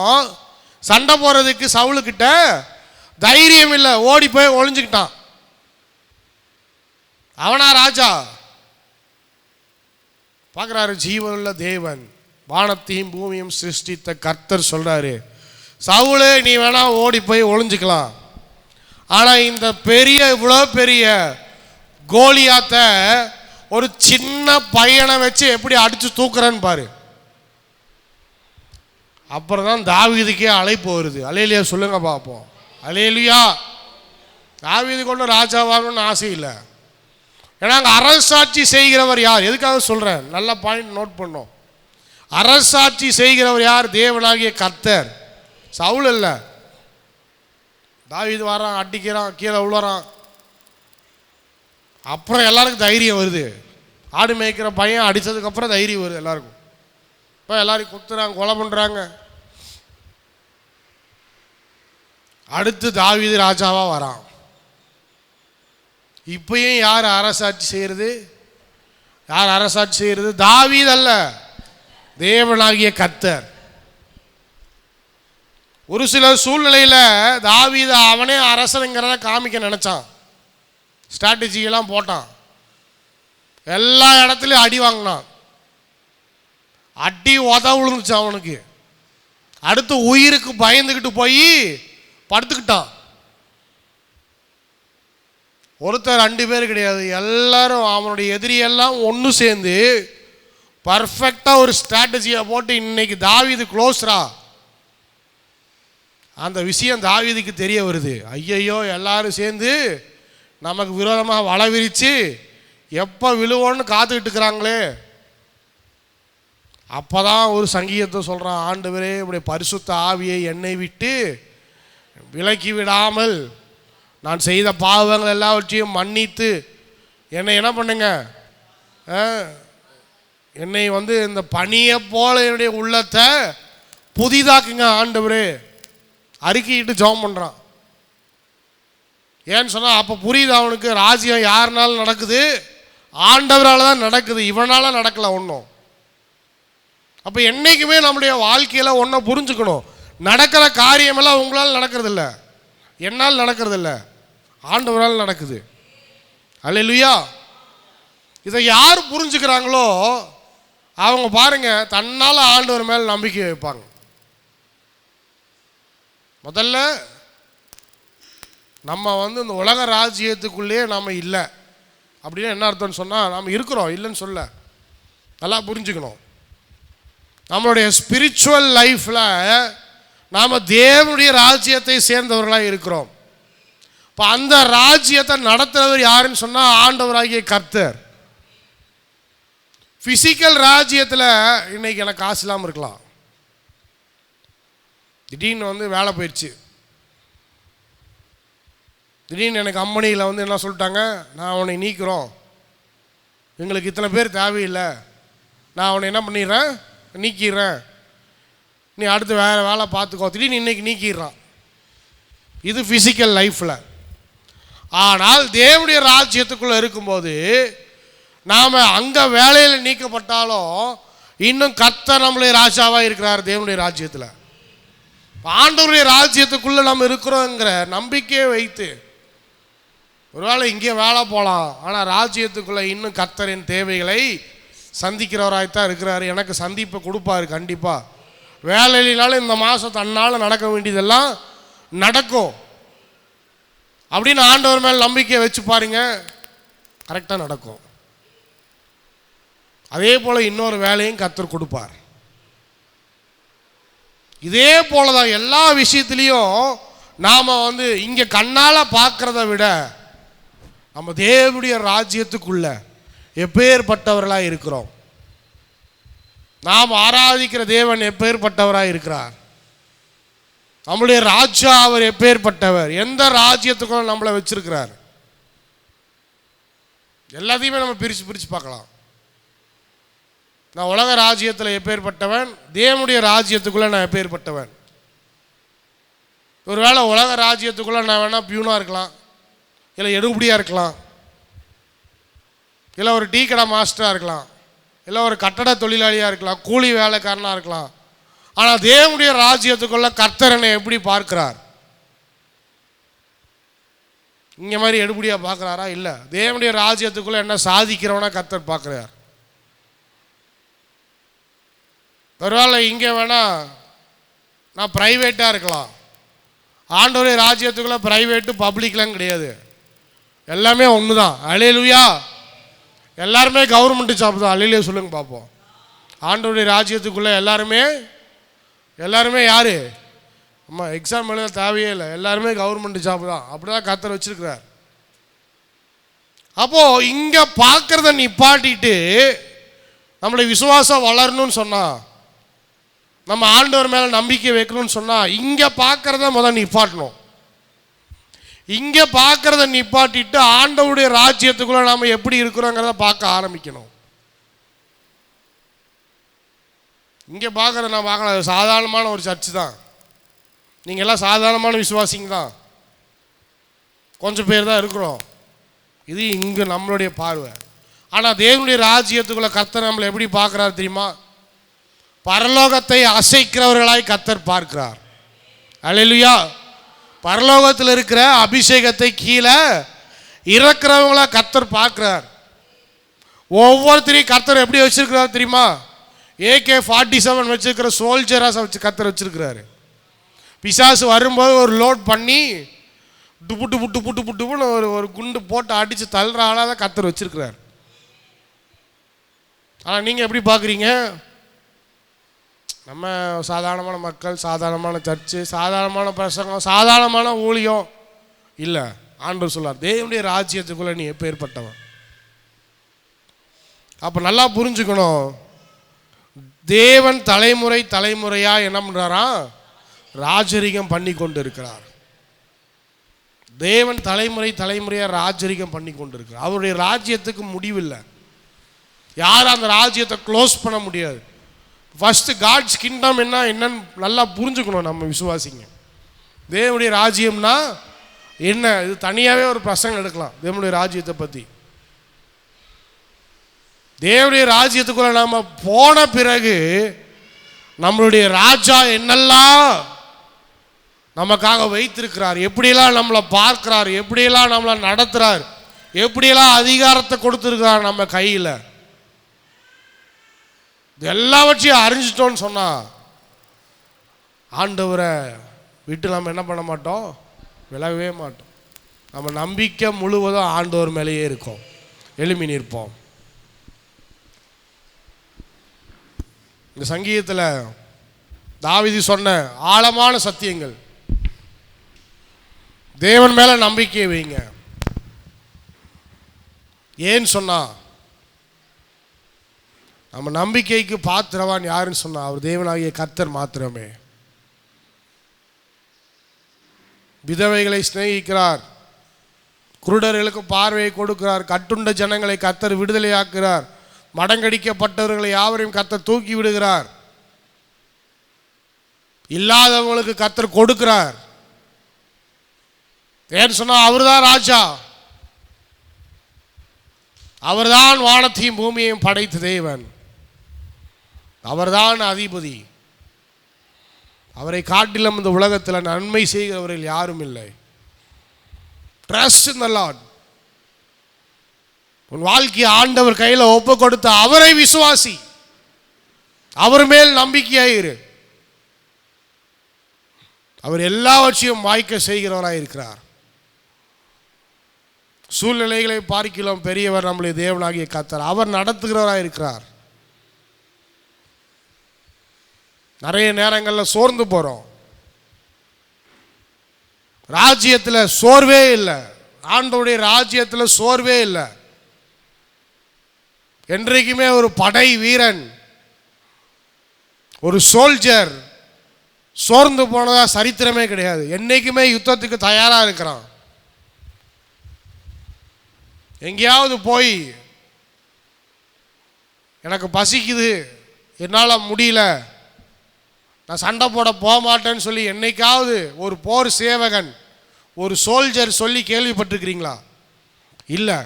சண்டை போகிறதுக்கு சவுலுக்கிட்ட தைரியம் இல்லை, ஓடி போய் ஒளிஞ்சுக்கிட்டான். அவனா ராஜா? பார்க்குறாரு, ஜீவனுள்ள தேவன், வானத்தையும் பூமியும் சிருஷ்டித்த கர்த்தர் சொல்கிறாரு, சவுலே நீ வேணா ஓடி போய் ஒளிஞ்சுக்கலாம், ஆனால் இந்த பெரிய இவ்வளோ பெரிய கோலியாத்த ஒரு சின்ன பையனை வச்சு எப்படி அடித்து தூக்குறேன்னு பாரு. அப்புறம் தான் தாவீதுக்கே அழைப்பு வருது. அல்லேலூயா சொல்லுங்க பார்ப்போம். அல்லேலூயா. தாவீதுக்கு ஒன்றும் ராஜாவாகணும்னு ஆசை இல்லை. ஏன்னா அங்கே அரசாட்சி செய்கிறவர் யார்? எதுக்காக சொல்கிறேன், நல்ல பாயிண்ட் நோட் பண்ணோம். அரசாட்சி செய்கிறவர் யார்? தேவனாகிய கர்த்தர். சவுல் இல்லை. தாவீது வரான், அடிக்கிறான், கீழே விழுறான். அப்புறம் எல்லாருக்கும் தைரியம் வருது. ஆடு மேய்க்கிற பையன் அடித்ததுக்கப்புறம் தைரியம் வருது எல்லாருக்கும். இப்போ எல்லாரையும் குத்துறாங்க, கொலை பண்ணுறாங்க. அடுத்து தாவீது ராஜாவாக வரான். இப்பயும் யார் அரசாட்சி செய்கிறது? யார் அரசாட்சி செய்கிறது? தாவீது அல்ல, தேவனாகிய கர்த்தர். ஒரு சில சூழ்நிலையில் தாவீது அவனே அரசனுங்கிறத காமிக்க நினச்சான். ஸ்ட்ராட்டஜியெல்லாம் போட்டான். எல்லா இடத்துலையும் அடி வாங்கினான். அடி உதவுழுந்துச்சு அவனுக்கு. அடுத்து உயிருக்கு பயந்துக்கிட்டு போய் படுத்துக்கிட்டான். ஒருத்தர் 2 பேர் கிடையாது, எல்லாரும் அவனுடைய எதிரியெல்லாம் ஒன்று சேர்ந்து பர்ஃபெக்டாக ஒரு ஸ்ட்ராட்டஜியை போட்டு இன்னைக்கு தாவீது க்ளோஸ்ரா. அந்த விஷயம் தாவீதுக்கு தெரிய வருது. ஐயையோ, எல்லாரும் சேர்ந்து நமக்கு விரோதமாக வலை விரித்து எப்போ விழுவோன்னு காத்துக்கிட்டு இருக்கிறாங்களே. அப்போ தான் ஒரு சங்கீதத்தை சொல்கிறான், ஆண்டவரே இப்படி பரிசுத்த ஆவியை என்னை விட்டு விலக்கி விடாமல் நான் செய்த பாவங்கள் எல்லாவற்றையும் மன்னித்து என்னை என்ன பண்ணுங்க, என்னை இந்த பனியை போல என்னுடைய உள்ளத்தை புதிதாக்குங்க ஆண்டவரே அறிக்கையிட்டு ஜெபம் பண்ணுறான். ஏன்னு சொன்னால் அப்போ புரியுது அவனுக்கு, ராஜ்யம் யாருனாலும் நடக்குது, ஆண்டவரால் தான் நடக்குது, இவனால் நடக்கலை ஒன்றும். அப்போ என்றைக்குமே நம்முடைய வாழ்க்கையில் ஒன்றை புரிஞ்சுக்கணும், நடக்கிற காரியமெல்லாம் உங்களால் நடக்கிறதில்ல, என்னால் நடக்கிறதில்ல, ஆண்டவரால் நடக்குது. அல்லேலூயா. இதை யார் புரிஞ்சுக்கிறாங்களோ அவங்க பாருங்க தன்னால் ஆண்டவர் மேல் நம்பிக்கை வைப்பாங்க. முதல்ல நம்ம இந்த உலக ராஜ்யத்துக்குள்ளேயே நம்ம இல்லை அப்படின்னு என்ன அர்த்தம்னு சொன்னால், நம்ம இருக்கிறோம், இல்லைன்னு சொல்ல, நல்லா புரிஞ்சுக்கணும். நம்மளுடைய ஸ்பிரிச்சுவல் லைஃப்பில் நாம் தேவனுடைய ராஜ்யத்தை சேர்ந்தவர்களாக இருக்கிறோம். இப்போ அந்த ராஜ்யத்தை நடத்துகிறவர் யாருன்னு சொன்னால் ஆண்டவராகிய கர்த்தர். ஃபிசிக்கல் ராஜ்யத்தில் இன்னைக்கு எனக்கு காசு இல்லாமல் இருக்கலாம், திடீர்னு வேலை போயிடுச்சு, திடீர்னு எனக்கு கம்பெனியில் என்ன சொல்லிட்டாங்க, நான் அவனை நீக்கிறோம், எங்களுக்கு இத்தனை பேர் தேவையில்லை, நான் அவனை என்ன பண்ணிடுறேன், நீக்கிடுறேன், நீ அடுத்து வேறு வேலை பார்த்துக்கோ, திடீர்னு இன்னைக்கு நீக்கிடுறான். இது ஃபிசிக்கல் லைஃப்பில். ஆனால் தேவனுடைய ராஜ்யத்துக்குள்ளே இருக்கும்போது நாம் அங்கே வேலையில் நீக்கப்பட்டாலும் இன்னும் கர்த்தர் நம்மளுடைய ராஜாவாக இருக்கிறார். தேவனுடைய ராஜ்யத்தில் ஆண்டவருடைய ராஜ்யத்துக்குள்ளே நம்ம இருக்கிறோங்கிற நம்பிக்கையை வைத்து ஒருவேளை இங்கே வேலை போகலாம், ஆனால் ராஜ்யத்துக்குள்ளே இன்னும் கர்த்தரின் தேவைகளை சந்திக்கிறவராய்த்தான் இருக்கிறார். எனக்கு சந்திப்பை கொடுப்பாரு கண்டிப்பாக. வேலையினாலும் இந்த மாதம் தன்னால் நடக்க வேண்டியதெல்லாம் நடக்கும் அப்படின்னு ஆண்டவர் மேல் நம்பிக்கை வச்சு பாருங்க, கரெக்டாக நடக்கும். அதே போல் இன்னொரு வேலையும் கர்த்தர் கொடுப்பார். இதே போல தான் எல்லா விஷயத்துலேயும் நாம் இங்கே கண்ணால் பார்க்குறத விட நம்ம தேவனுடைய ராஜ்யத்துக்குள்ள எப்பேற்பட்டவர்களாக இருக்கிறோம். நாம் ஆராதிக்கிற தேவன் எப்பேற்பட்டவராக இருக்கிறார், நம்முடைய ராஜா அவர் எப்பேற்பட்டவர், எந்த ராஜ்யத்துக்குள்ள நம்மளை வச்சிருக்கிறார், எல்லாத்தையுமே நம்ம பிரித்து பார்க்கலாம். நான் உலக ராஜ்யத்தில் எப்பேற்பட்டவன், தேவனுடைய ராஜ்யத்துக்குள்ளே நான் எப்பேற்பட்டவன். ஒருவேளை உலக ராஜ்யத்துக்குள்ளே நான் வேணால் பியூனாக இருக்கலாம், இல்லை எடுபடியாக இருக்கலாம், இல்லை ஒரு டீ கடை மாஸ்டராக இருக்கலாம், இல்லை ஒரு கட்டட தொழிலாளியாக இருக்கலாம், கூலி வேலைக்காரனாக இருக்கலாம். ஆனால் தேவனுடைய ராஜ்யத்துக்குள்ள கர்த்தரனை எப்படி பார்க்கிறார்? இங்கே மாதிரி எடுபடியாக பார்க்குறாரா? இல்லை, தேவனுடைய ராஜ்யத்துக்குள்ளே என்ன சாதிக்கிறவனா கர்த்தர் பார்க்குறார். ஒருவேளை இங்கே வேணால் நான் ப்ரைவேட்டாக இருக்கலாம், ஆண்டவருடைய ராஜ்யத்துக்குள்ளே ப்ரைவேட்டு பப்ளிக்லாம் கிடையாது, எல்லாமே ஒன்று தான். அல்லேலூயா. எல்லாருமே கவர்மெண்ட்டு ஜாப் தான். அல்லேலூயா சொல்லுங்க பார்ப்போம். ஆண்டவருடைய ராஜ்யத்துக்குள்ளே எல்லாருமே எல்லாருமே யாரு? அம்மா எக்ஸாம் எழுத தேவையே இல்லை, எல்லாருமே கவர்மெண்ட் ஜாப் தான். அப்படிதான் கர்த்தர் வச்சிருக்கிறார். அப்போ இங்க பார்க்கறத நிப்பாட்டிட்டு நம்மளுடைய விசுவாசம் வளரணும்னு சொன்னா, நம்ம ஆண்டவர் மேல நம்பிக்கை வைக்கணும்னு சொன்னா, இங்க பார்க்கறத முதல் நிப்பாட்டணும். இங்க பார்க்கறத நிப்பாட்டிட்டு ஆண்டவருடைய ராஜ்யத்துக்குள்ள நாம எப்படி இருக்கிறோங்கிறத பார்க்க ஆரம்பிக்கணும். இங்க பார்க்கறத நான் பார்க்கலாம், சாதாரணமான ஒரு சர்ச்சு தான். நீங்க எல்லாம் சாதாரணமான விசுவாசிங்க தான், கொஞ்சம் பேர் தான் இருக்கிறோம். இது இங்க நம்மளுடைய பார்வை. ஆனா தேவனுடைய ராஜ்யத்துக்குள்ள கர்த்தர் நம்மளை எப்படி பார்க்கிறார் தெரியுமா? பரலோகத்தை அசைக்கிறவர்களாய் கர்த்தர் பார்க்கிறார். அல்லேலூயா. பரலோகத்தில் இருக்கிற அபிஷேகத்தை கீழே இறக்குறவங்களா கர்த்தர் பார்க்கிறார். ஒவ்வொருத்தரையும் கர்த்தர் எப்படி வச்சிருக்கிறார் தெரியுமா? AK-47 வச்சிருக்கிற சோல்ஜரா கர்த்தர் வச்சிருக்கிறாரு. பிசாசு வரும்போது ஒரு லோட் பண்ணி புட்டு புட்டு புட்டு புட்டுன்னு ஒரு குண்டு போட்டு அடிச்சு தள்ளுற ஆளாக தான் கர்த்தர் வச்சிருக்கிறார். ஆனால் நீங்கள் எப்படி பார்க்குறீங்க? நம்ம சாதாரணமான மக்கள், சாதாரணமான சர்ச்சு, சாதாரணமான பிரசங்கம், சாதாரணமான ஊழியம் இல்லை. ஆண்டவர் சொல்லார், தேவனுடைய ராஜ்யத்துக்குள்ள நீ எப்பேற்பட்டவன். அப்போ நல்லா புரிஞ்சுக்கணும், தேவன் தலைமுறை தலைமுறையா என்ன பண்றாராம்? ராஜரிகம் பண்ணி கொண்டு இருக்கிறார். தேவன் தலைமுறை தலைமுறையா ராஜரிகம் பண்ணி கொண்டு இருக்கிறார். அவருடைய ராஜ்யத்துக்கு முடிவில்லை. யாரும் அந்த ராஜ்யத்தை க்ளோஸ் பண்ண முடியாது. ஃபர்ஸ்ட் காட்ஸ் கிங்டம் என்னன்னு நல்லா புரிஞ்சுக்கணும் நம்ம விசுவாசிங்க. தேவனுடைய ராஜ்யம்னா என்ன? இது தனியாகவே ஒரு பிரசங்கம் எடுக்கலாம் தேவனுடைய ராஜ்யத்தை பற்றி. தேவனுடைய ராஜ்யத்துக்குள்ள நாம போன பிறகு நம்மளுடைய ராஜா என்னெல்லாம் நமக்காக வைத்திருக்கிறார், எப்படியெல்லாம் நம்மளை பார்க்கிறார், எப்படியெல்லாம் நம்மளை நடத்துறார், எப்படியெல்லாம் அதிகாரத்தை கொடுத்துருக்கிறார் நம்ம கையில், எல்லாவற்றையும் அறிஞ்சிட்டோன்னு சொன்னா ஆண்டவரை விட்டு நம்ம என்ன பண்ண மாட்டோம்? விலகவே மாட்டோம். நம்ம நம்பிக்கை முழுவதும் ஆண்டவர் மேலேயே இருக்கும். எழும்பி நிற்போம். இந்த சங்கீதத்தில் தாவீது சொன்ன ஆழமான சத்தியங்கள். தேவன் மேல நம்பிக்கை வைங்க. ஏன்னு சொன்னா, நம்ம நம்பிக்கைக்கு பாத்திரவான் யாருன்னு சொன்னா அவர் தேவனாகிய கர்த்தர் மாத்திரமே. விதவைகளை சிநேகிக்கிறார், குருடர்களுக்கு பார்வையை கொடுக்கிறார், கட்டுண்ட ஜனங்களை கர்த்தர் விடுதலையாக்குகிறார், மடங்கடிக்கப்பட்டவர்களை யாவரையும் கர்த்தர் தூக்கி விடுகிறார், இல்லாதவங்களுக்கு கர்த்தர் கொடுக்கிறார். ஏன்னு சொன்னா அவர்தான் ராஜா, அவர்தான் வானத்தையும் பூமியையும் படைத்த தேவன், அவர்தான் அதிபதி. அவரை காட்டிலும் இந்த உலகத்தில் நன்மை செய்கிறவர்கள் யாரும் இல்லை. Trust in the Lord. உன் வாழ்க்கையை ஆண்டவர் கையில் ஒப்பு கொடுத்த அவரை விசுவாசி, அவர் மேல் நம்பிக்கையாயிரு. அவர் எல்லாவற்றையும் வாய்க்க செய்கிறவராய் இருக்கிறார். சூழ்நிலைகளை பார்க்கலாம் பெரியவர் நம்முடைய தேவனாகிய கர்த்தர், அவர் நடத்துகிறவராய் இருக்கிறார். நிறைய நேரங்களில் சோர்ந்து போறோம். ராஜ்யத்தில் சோர்வே இல்லை, ஆண்டவருடைய ராஜ்யத்தில் சோர்வே இல்லை. என்றைக்குமே ஒரு படை வீரன், ஒரு சோல்ஜர் சோர்ந்து போனதா சரித்திரமே கிடையாது. என்னைக்குமே யுத்தத்துக்கு தயாரா இருக்கிறான். எங்கேயாவது போய் எனக்கு பசிக்குது, என்னால் முடியல, நான் சண்டை போட போக மாட்டேன்னு சொல்லி என்னைக்காவது ஒரு போர் சேவகன், ஒரு சோல்ஜர் சொல்லி கேள்விப்பட்டிருக்கிறீங்களா? இல்லை.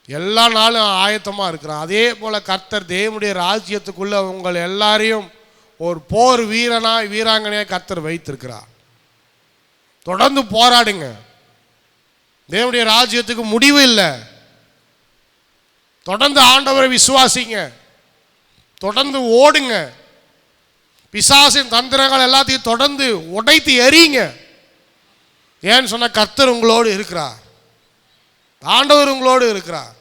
எல்லா நாளும் ஆயத்தமாக இருக்கிறான். அதே போல் கர்த்தர் தேவனுடைய ராஜ்யத்துக்குள்ள உங்கள் எல்லாரையும் ஒரு போர் வீரனாய் வீராங்கனையாக கர்த்தர் வைத்திருக்கிறார். தொடர்ந்து போராடுங்க. தேவனுடைய ராஜ்யத்துக்கு முடிவு இல்லை. தொடர்ந்து ஆண்டவரை விசுவாசிங்க, தொடர்ந்து ஓடுங்க. பிசாசின் தந்திரங்கள் எல்லாத்தையும் தொடர்ந்து உடைத்து எறியுங்க. ஏன்னு சொன்ன கர்த்தர் உங்களோடு இருக்கிறார், ஆண்டவர் உங்களோடு இருக்கிறார்,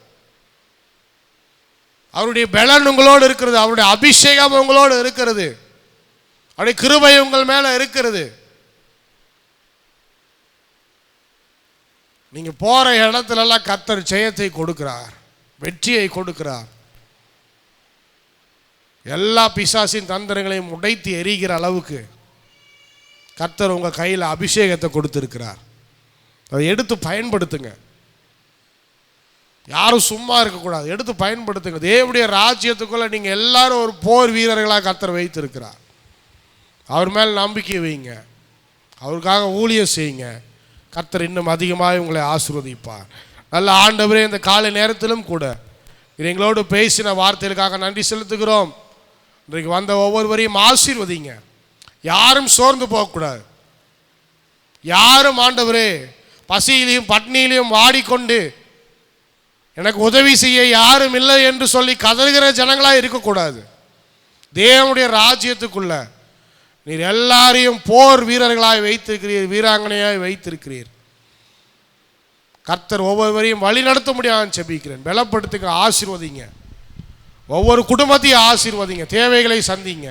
அவருடைய பலன் உங்களோடு இருக்கிறது, அவருடைய அபிஷேகம் உங்களோடு இருக்கிறது. அப்படி கிருபை உங்கள் மேல இருக்கிறது. நீங்க போற இடத்துல எல்லாம் கர்த்தர் ஜெயத்தை கொடுக்கிறார், வெற்றியை கொடுக்கிறார். எல்லா பிசாசின் தந்திரங்களையும் உடைத்து எரிகிற அளவுக்கு கர்த்தர் உங்க கையில் அபிஷேகத்தை கொடுத்திருக்கிறார். அதை எடுத்து பயன்படுத்துங்க. யாரும் சும்மா இருக்கக்கூடாது, எடுத்து பயன்படுத்துங்க. தேவனுடைய ராஜ்யத்துக்குள்ள நீங்க எல்லாரும் ஒரு போர் வீரர்களாக கர்த்தர் வைத்திருக்கிறார். அவர் மேல் நம்பிக்கை வைங்க, அவருக்காக ஊழியம் செய்யுங்க. கர்த்தர் இன்னும் அதிகமாக உங்களை ஆசீர்வதிப்பார். நல்ல ஆண்டவரே, இந்த காலை நேரத்திலும் கூட எங்களோடு பேசின வார்த்தைகளுக்காக நன்றி செலுத்துகிறோம். இன்றைக்கு வந்த ஒவ்வொருவரையும் ஆசீர்வதிங்க. யாரும் சோர்ந்து போகக்கூடாது. யாரும் ஆண்டவரே பசியிலையும் பட்னியிலையும் வாடிக்கொண்டு எனக்கு உதவி செய்ய யாரும் இல்லை என்று சொல்லி கதறுகிற ஜனங்களாக இருக்கக்கூடாது. தேவனுடைய ராஜ்யத்துக்குள்ள நீர் எல்லாரையும் போர் வீரர்களாய் வைத்திருக்கிறீர், வீராங்கனையாய் வைத்திருக்கிறீர். கர்த்தர் ஒவ்வொருவரையும் வழி நடத்த முடியாது செபிக்கிறேன். பலப்படுத்துங்க, ஆசீர்வதிங்க. ஒவ்வொரு குடும்பத்தையும் ஆசீர்வதிங்க, தேவைகளை சந்திங்க,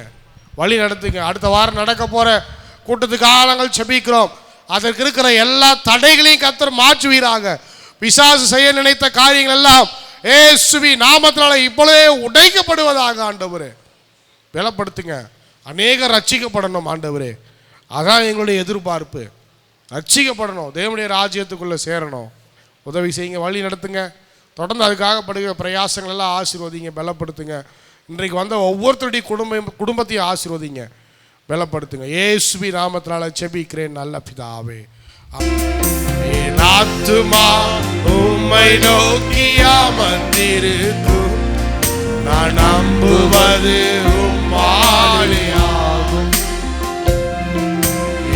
வழி நடத்துங்க. அடுத்த வாரம் நடக்க போற கூட்டத்துக்காக நாங்கள் செபிக்கிறோம். அதற்கு இருக்கிற எல்லா தடைகளையும் கர்த்தர் மாற்றுவீராக. பிசாசு செய்ய நினைத்த காரியங்கள் எல்லாம் இயேசுவின் நாமத்தினால இப்பொழுதே உடைக்கப்படுவதாக ஆண்டவரே. பலப்படுத்துங்க. அநேகர் ரட்சிக்கப்படணும் ஆண்டவரே, அதான் எங்களுடைய எதிர்பார்ப்பு. ரட்சிக்கப்படணும், தேவனுடைய ராஜ்யத்துக்குள்ளே சேரணும். உதவி செய்யுங்க, வழி நடத்துங்க. தொடர்ந்து அதுக்காக படுகிற பிரயாசங்கள் எல்லாம் ஆசீர்வதிங்க, பலப்படுத்துங்க. இன்றைக்கு வந்த ஒவ்வொருத்தருடைய குடும்பத்தையும் ஆசீர்வதிங்க, பலப்படுத்துங்க. இயேசுவின் நாமத்தினால செபிக்கிறேன் நல்ல பிதாவே. என் ஆத்துமா உம்மை நோக்கி அமர்ந்திருக்கும், நான் நம்புவது உம்மாலேயாகும்.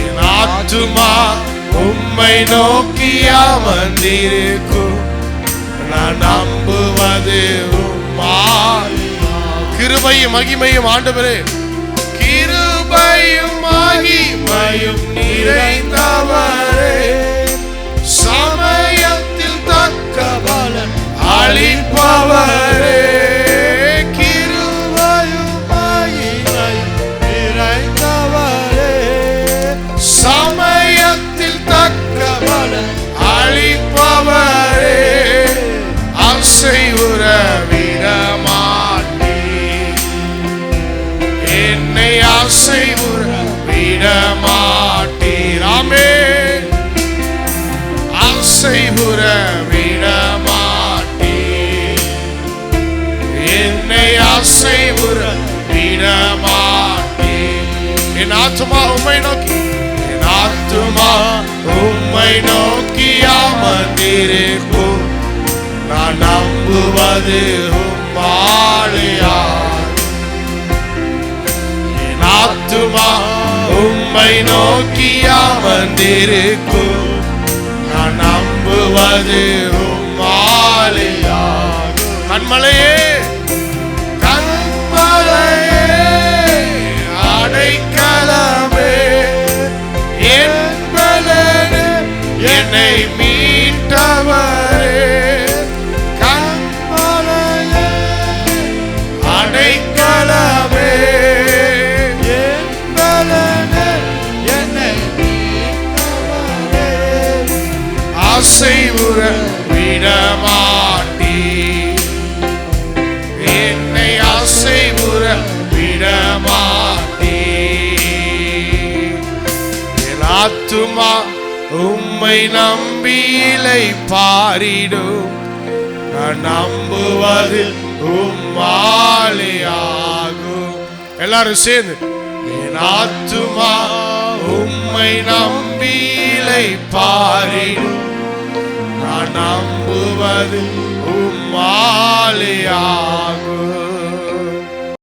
என் ஆத்துமா உம்மை நோக்கி அமர்ந்திருக்கும், நான் நம்புவது உம்மாலேயாகும். கிருபையும் மகிமையும் ஆண்டவரே, கிருபையும் மகிமையும் நிறைந்தவரே, சமயத்தில் தக்க பலன் அளிப்பவரே, கிருபையும் மகிமையும் நிறைந்தவரே, சமயத்தில் தக்க பலன் அளிப்பவரே, அசைவுற விடமாட்டீர், என்னை அசைவுற விடமாட்டீர். ஆமென். அசைவுற விடமாட்டீர், என்னை அசைவுற விடமாட்டீர். என் ஆத்துமா உம்மை நோக்கி, என் ஆத்துமா உம்மை நோக்கி அமர்ந்திருக்கும், நான் நம்புவது உம்மாலேயாகும். என் ஆத்துமா உம்மை நோக்கி அமர்ந்திருக்கும், நான் நம்புவது உம்மாலேயாகும். கண்மலையே, கண்மலையே, அடைக்கலமே, என் பலனே, என்னை மீட்டவரே, கண்மலையே, அடைக்கலமே, என் பலனே, என்னை மீட்டவரே, அசைவுற விடமாட்டீர், என்னை அசைவுற விடமாட்டீர். என் ஆத்துமா உம்மை நம்பியிலை பாரிடும், நான் நம்புவது உம்மாலேயாகும். எல்லாரும் சேர்ந்து, என் ஆத்துமா உம்மை நம்பியிலை பாரிடும், நான் நம்புவது உம்மாலேயாகும்.